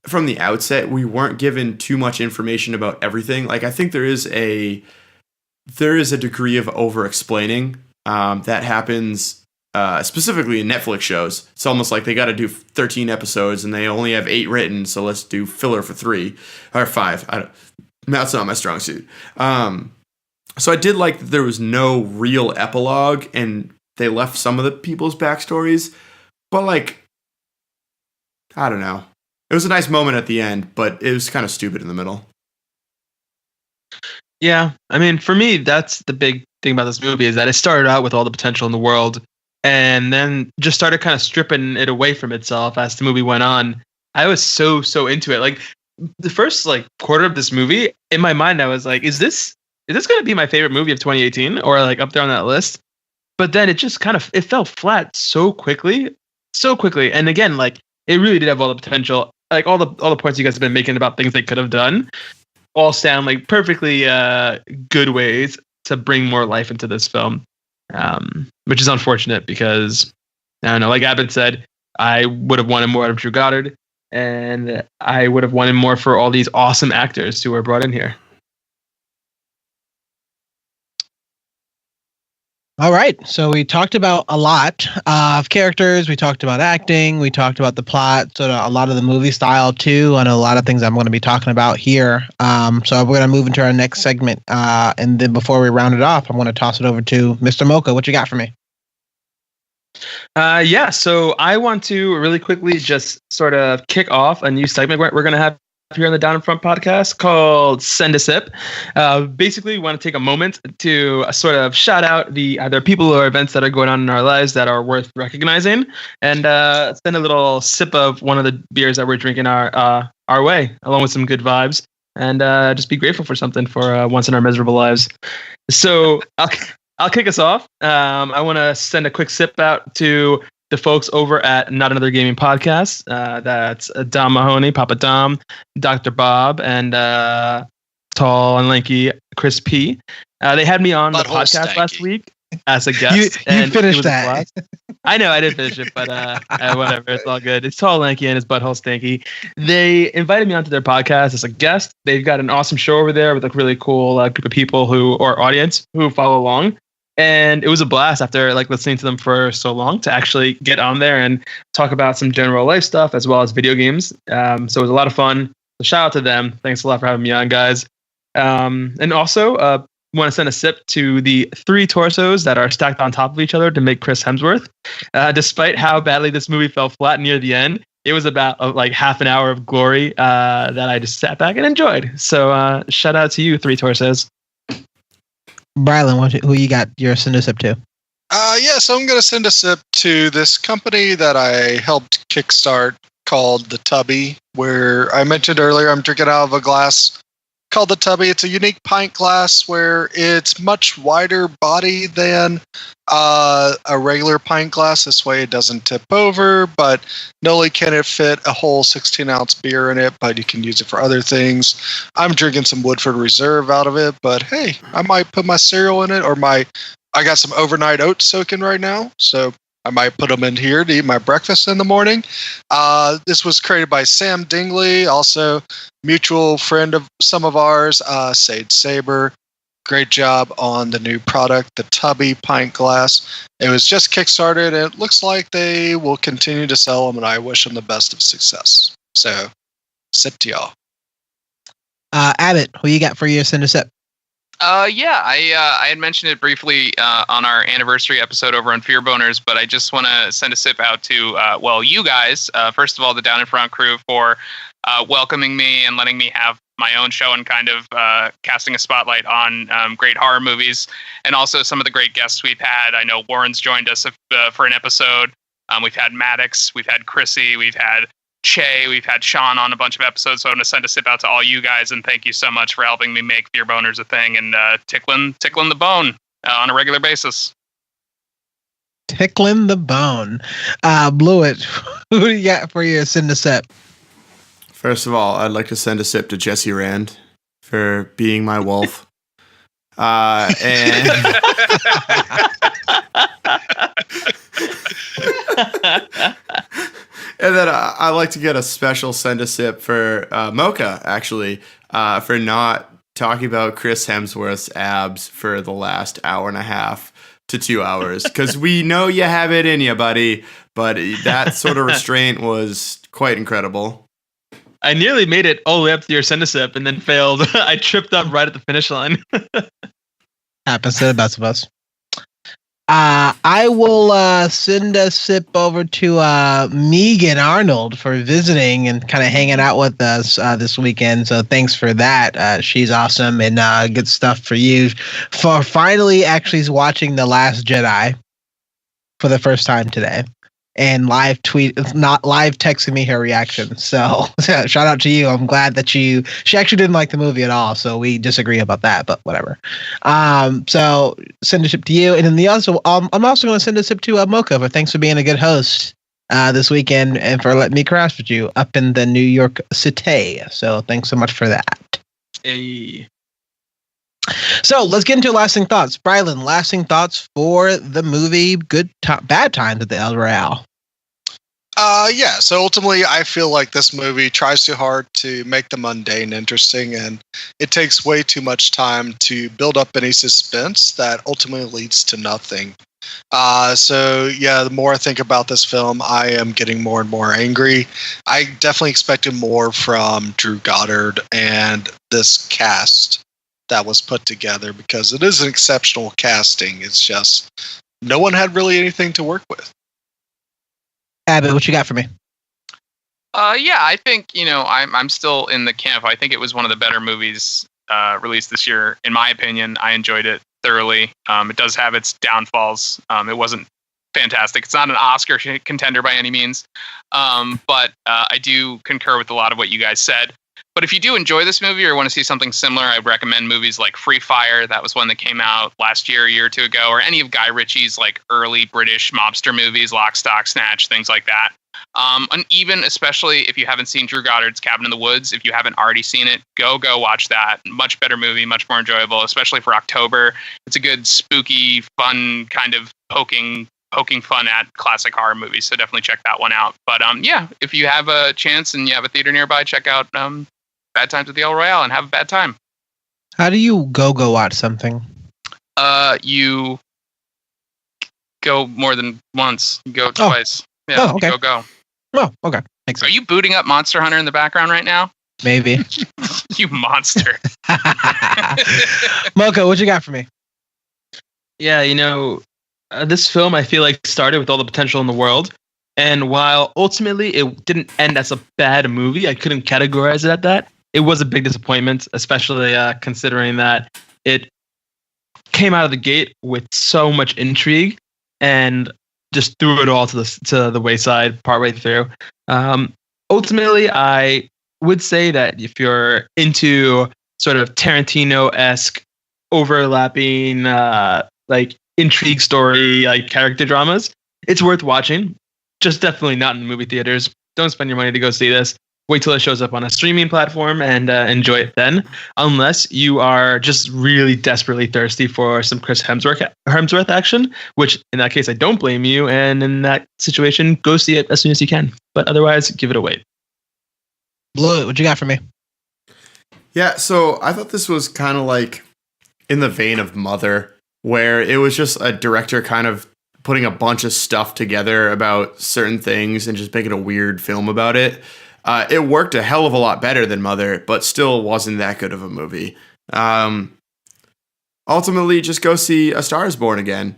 from the outset. We weren't given too much information about everything. Like I think there is a degree of over-explaining that happens. Specifically in Netflix shows. It's almost like they got to do 13 episodes and they only have 8 written, so let's do filler for 3 or 5. That's not my strong suit. So I did like that there was no real epilogue, and they left some of the people's backstories, but like, I don't know. It was a nice moment at the end, but it was kind of stupid in the middle. Yeah, I mean, for me, that's the big thing about this movie is that it started out with all the potential in the world, and then just started kind of stripping it away from itself as the movie went on. I was so into it. Like the first like quarter of this movie, in my mind, I was like, is this going to be my favorite movie of 2018 or like up there on that list? But then it just kind of it fell flat so quickly. And again, like it really did have all the potential. Like all the points you guys have been making about things they could have done all sound like perfectly good ways to bring more life into this film, which is unfortunate because, I don't know, like Abbott said, I would have wanted more out of Drew Goddard, and I would have wanted more for all these awesome actors who were brought in here. All right, so we talked about a lot of characters. We talked about acting. We talked about the plot, so a lot of the movie style too, and a lot of things I'm going to be talking about here. So we're going to move into our next segment, and then before we round it off, I'm going to toss it over to Mr. Mocha. What you got for me? Yeah, so I want to really quickly just sort of kick off a new segment we're going to have here on the Down in Front podcast called Send a Sip. Basically, we want to take a moment to sort of shout out the either people or events that are going on in our lives that are worth recognizing, and send a little sip of one of the beers that we're drinking our way, along with some good vibes, and just be grateful for something for once in our miserable lives. So I'll kick us off. I want to send a quick sip out to the folks over at Not Another Gaming Podcast. That's Dom Mahoney, Papa Dom, Dr. Bob, and tall and lanky Chris P. They had me on the podcast last week as a guest. You finished that. I know I didn't finish it, but whatever. It's all good. It's tall, lanky, and his butthole stanky. They invited me onto their podcast as a guest. They've got an awesome show over there with a really cool group of people or audience who follow along. And it was a blast after like listening to them for so long to actually get on there and talk about some general life stuff as well as video games. So it was a lot of fun. So shout out to them. Thanks a lot for having me on, guys. And also want to send a sip to the 3 torsos that are stacked on top of each other to make Chris Hemsworth. Despite how badly this movie fell flat near the end, it was about like half an hour of glory that I just sat back and enjoyed. So shout out to you, 3 torsos. Brylan, who you got your send a sip to? So I'm going to send a sip to this company that I helped kickstart called The Tubby, where I mentioned earlier I'm drinking out of a glass called The Tubby. It's a unique pint glass where it's much wider body than a regular pint glass. This way it doesn't tip over, but not only can it fit a whole 16-ounce beer in it, but you can use it for other things. I'm drinking some Woodford Reserve out of it, but hey, I might put my cereal in it, or I got some overnight oats soaking right now, so I might put them in here to eat my breakfast in the morning. This was created by Sam Dingley, also mutual friend of some of ours, Sage Saber. Great job on the new product, the Tubby pint glass. It was just kickstarted, and it looks like they will continue to sell them, and I wish them the best of success. So, sip to y'all. Abbott, who you got for your send a sip? I had mentioned it briefly on our anniversary episode over on Fear Boners, but I just want to send a sip out to, you guys. First of all, the Down in Front crew for welcoming me and letting me have my own show and kind of casting a spotlight on great horror movies, and also some of the great guests we've had. I know Warren's joined us for an episode. We've had Maddox, we've had Chrissy, we've had Che, we've had Sean on a bunch of episodes, so I'm going to send a sip out to all you guys, and thank you so much for helping me make Fear Boners a thing and tickling the bone on a regular basis. Tickling the bone. Blewett, who do you got for your send a sip? First of all, I'd like to send a sip to Jesse Rand for being my wolf. And and then I'd like to get a special send a sip for Mocha, actually, for not talking about Chris Hemsworth's abs for the last hour and a half to 2 hours. Because we know you have it in you, buddy. But that sort of restraint was quite incredible. I nearly made it all the way up to your send a sip and then failed. I tripped up right at the finish line. Happens to the best of us. I will send a sip over to Megan Arnold for visiting and kind of hanging out with us this weekend. So thanks for that. She's awesome, and good stuff for you for finally actually watching The Last Jedi for the first time today. And live texting me her reaction. So shout out to you. I'm glad that she actually didn't like the movie at all. So we disagree about that, but whatever. So send a sip to you. And then I'm also going to send a sip to Mocha for thanks for being a good host this weekend and for letting me crash with you up in the New York City. So thanks so much for that. Hey. So let's get into lasting thoughts. Brylan, lasting thoughts for the movie Bad Times at the El Royale. Yeah, so ultimately I feel like this movie tries too hard to make the mundane interesting, and it takes way too much time to build up any suspense that ultimately leads to nothing. So yeah, the more I think about this film, I am getting more and more angry. I definitely expected more from Drew Goddard and this cast that was put together, because it is an exceptional casting. It's just no one had really anything to work with. Abbott, what you got for me? Yeah, I think I'm still in the camp. I think it was one of the better movies released this year, in my opinion. I enjoyed it thoroughly. It does have its downfalls. It wasn't fantastic. It's not an Oscar contender by any means, but I do concur with a lot of what you guys said. But if you do enjoy this movie or want to see something similar, I would recommend movies like Free Fire. That was one that came out last year, a year or two ago, or any of Guy Ritchie's like early British mobster movies, Lock, Stock, Snatch, things like that. And even especially if you haven't seen Drew Goddard's Cabin in the Woods, if you haven't already seen it, go watch that. Much better movie, much more enjoyable, especially for October. It's a good, spooky, fun kind of poking fun at classic horror movies. So definitely check that one out. But yeah, if you have a chance and you have a theater nearby, check out Bad Times at the El Royale and have a bad time. How do you go watch something? You go more than once. You go twice. Yeah, okay. Go. Oh, okay. Makes sense. Are you booting up Monster Hunter in the background right now? Maybe. You monster. Mocha, what you got for me? Yeah, this film I feel like started with all the potential in the world. And while ultimately it didn't end as a bad movie, I couldn't categorize it at that. It was a big disappointment, especially considering that it came out of the gate with so much intrigue and just threw it all to the wayside partway through. Ultimately, I would say that if you're into sort of Tarantino-esque overlapping like intrigue story, like character dramas, it's worth watching. Just definitely not in the movie theaters. Don't spend your money to go see this. Wait till it shows up on a streaming platform and enjoy it then, unless you are just really desperately thirsty for some Chris Hemsworth action, which in that case, I don't blame you. And in that situation, go see it as soon as you can. But otherwise, give it a wait. Blue, what you got for me? Yeah, so I thought this was kind of like in the vein of Mother, where it was just a director kind of putting a bunch of stuff together about certain things and just making a weird film about it. It worked a hell of a lot better than Mother, but still wasn't that good of a movie. Ultimately, just go see A Star Is Born again.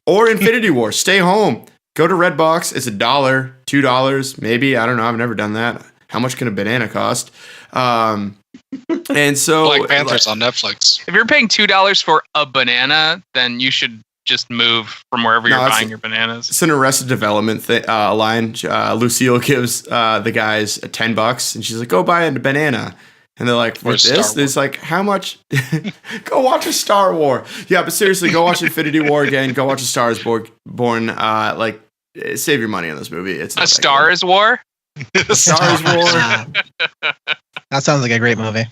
Or Infinity War. Stay home. Go to Redbox. It's $1, $2, maybe. I don't know. I've never done that. How much can a banana cost? And so Black Panther's on Netflix. If you're paying $2 for a banana, then you should just move from wherever you're buying your bananas. It's an Arrested Development line. Lucille gives the guys $10, and she's like, "Go buy a banana." And they're like, "What's this?" It's like, "How much?" Go watch A Star War. Yeah, but seriously, go watch Infinity War again. Go watch A Star Is Born. Like, save your money on this movie. It's A Star Is War. A Star Is War. That sounds like a great movie.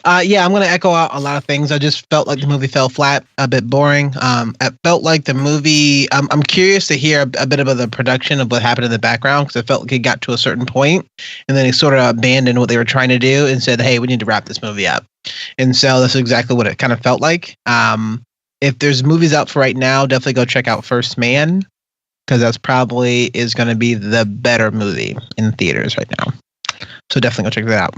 Yeah, I'm going to echo out a lot of things. I just felt like the movie fell flat, a bit boring. It felt like the movie. I'm curious to hear a bit about the production of what happened in the background, because I felt like it got to a certain point and then they sort of abandoned what they were trying to do and said, "Hey, we need to wrap this movie up." And so that's exactly what it kind of felt like. If there's movies out for right now, definitely go check out First Man, because that's probably is going to be the better movie in theaters right now. So definitely go check that out.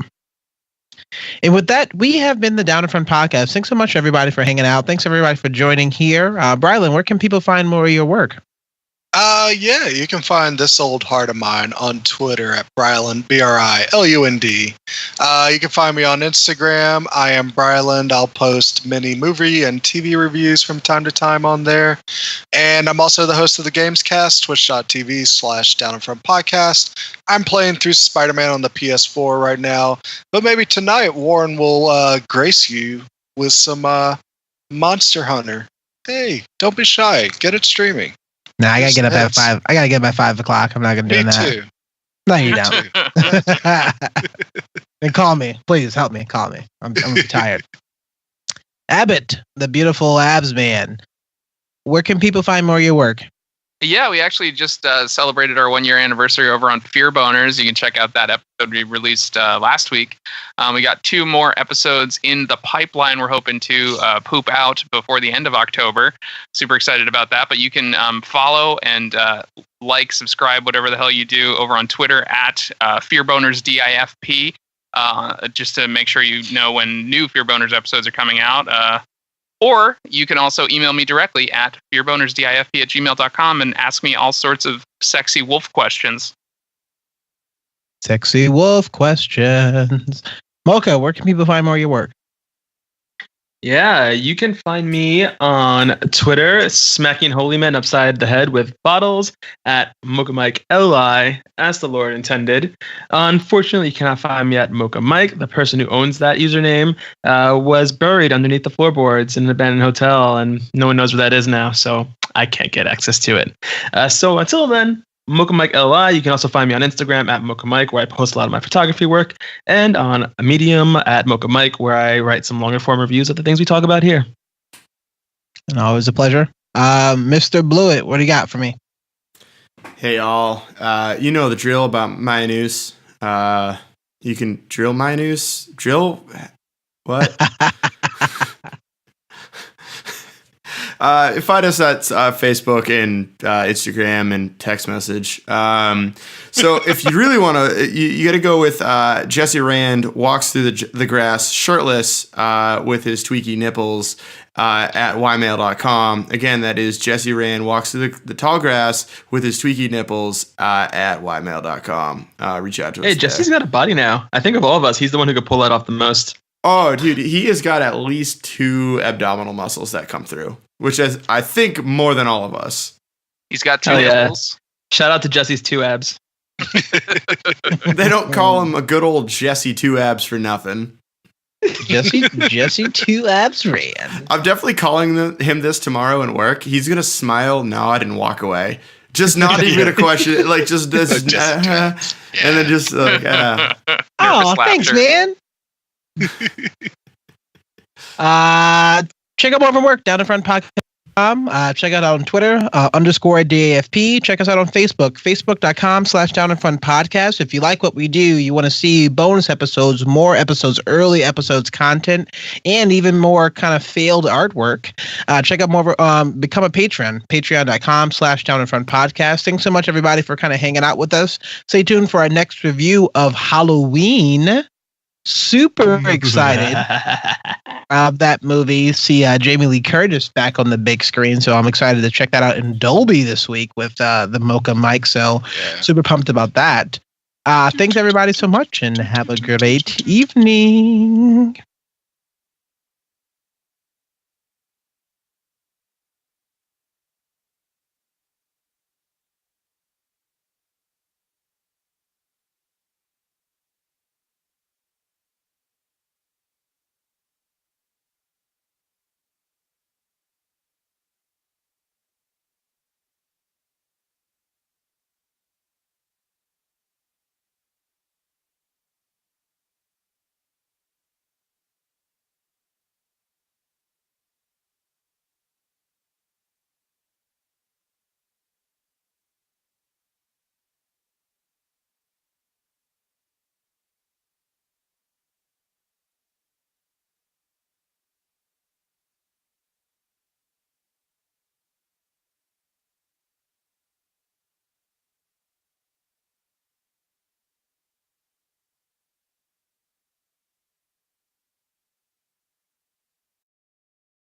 And with that, we have been the Down in Front Podcast. Thanks so much, everybody, for hanging out. Thanks, everybody, for joining here. Brylan, where can people find more of your work? Yeah, you can find this old heart of mine on Twitter at Bryland, Brilund. You can find me on Instagram. I am Bryland. I'll post many movie and TV reviews from time to time on there. And I'm also the host of the Gamescast, twitch.tv/Down in Front Podcast. I'm playing through Spider-Man on the PS4 right now. But maybe tonight, Warren will grace you with some Monster Hunter. Hey, don't be shy. Get it streaming. No, I gotta get up at 5. I gotta get up at 5 o'clock. I'm not gonna do that. Too. No, you don't. And call me, please. Help me. Call me. I'm tired. Abbott, the beautiful abs man. Where can people find more of your work? Yeah, we actually just celebrated our 1-year anniversary over on Fear Boners. You can check out that episode we released last week. We got 2 more episodes in the pipeline. We're hoping to poop out before the end of October. Super excited about that. But you can follow and like, subscribe, whatever the hell you do over on Twitter at Fear Boners DIFP, just to make sure you know when new Fear Boners episodes are coming out. Or you can also email me directly at fearbonersdifp@gmail.com and ask me all sorts of sexy wolf questions. Sexy wolf questions. Mocha, where can people find more of your work? Yeah, you can find me on Twitter, smacking holy men upside the head with bottles at Mocha Mike LI, as the Lord intended. Unfortunately, you cannot find me at Mocha Mike. The person who owns that username was buried underneath the floorboards in an abandoned hotel, and no one knows where that is now, so I can't get access to it. So until then, Mocha Mike LI. You can also find me on Instagram at Mocha Mike, where I post a lot of my photography work, and on Medium at Mocha Mike, where I write some longer form reviews of the things we talk about here. And always a pleasure. Mr. Blewett, what do you got for me? Hey, all. You know the drill about my news. You can drill my news. Drill? What? Find us at Facebook and Instagram and text message. So if you really want to, you got to go with Jesse Rand walks through the grass shirtless with his tweaky nipples at ymail.com. Again, that is Jesse Rand walks through the tall grass with his tweaky nipples at ymail.com. Reach out to us. Hey, Jesse's got a body now. I think of all of us, he's the one who could pull that off the most. Oh, dude, he has got at least 2 abdominal muscles that come through, which is, I think, more than all of us. He's got 2 Hell yeah. nipples. Shout out to Jesse's 2 abs. They don't call him a good old Jesse 2 abs for nothing. Jesse 2 abs Rand. I'm definitely calling him this tomorrow in work. He's going to smile, nod, and walk away. Just not even a question. Like, just this. And then just like, oh, thanks, man. Check out more of our work, Down in Front Podcast.com. Check us out on Twitter, _DAFP. Check us out on Facebook, facebook.com/Down in Front Podcast. If you like what we do, you want to see bonus episodes, more episodes, early episodes, content, and even more kind of failed artwork, check out more of become a patron, patreon.com/Down in Front Podcast. Thanks so much, everybody, for kind of hanging out with us. Stay tuned for our next review of Halloween. Super excited of that movie. See Jamie Lee Curtis back on the big screen, so I'm excited to check that out in Dolby this week with the Mocha Mic. So super pumped about that. Thanks everybody so much, and have a great evening.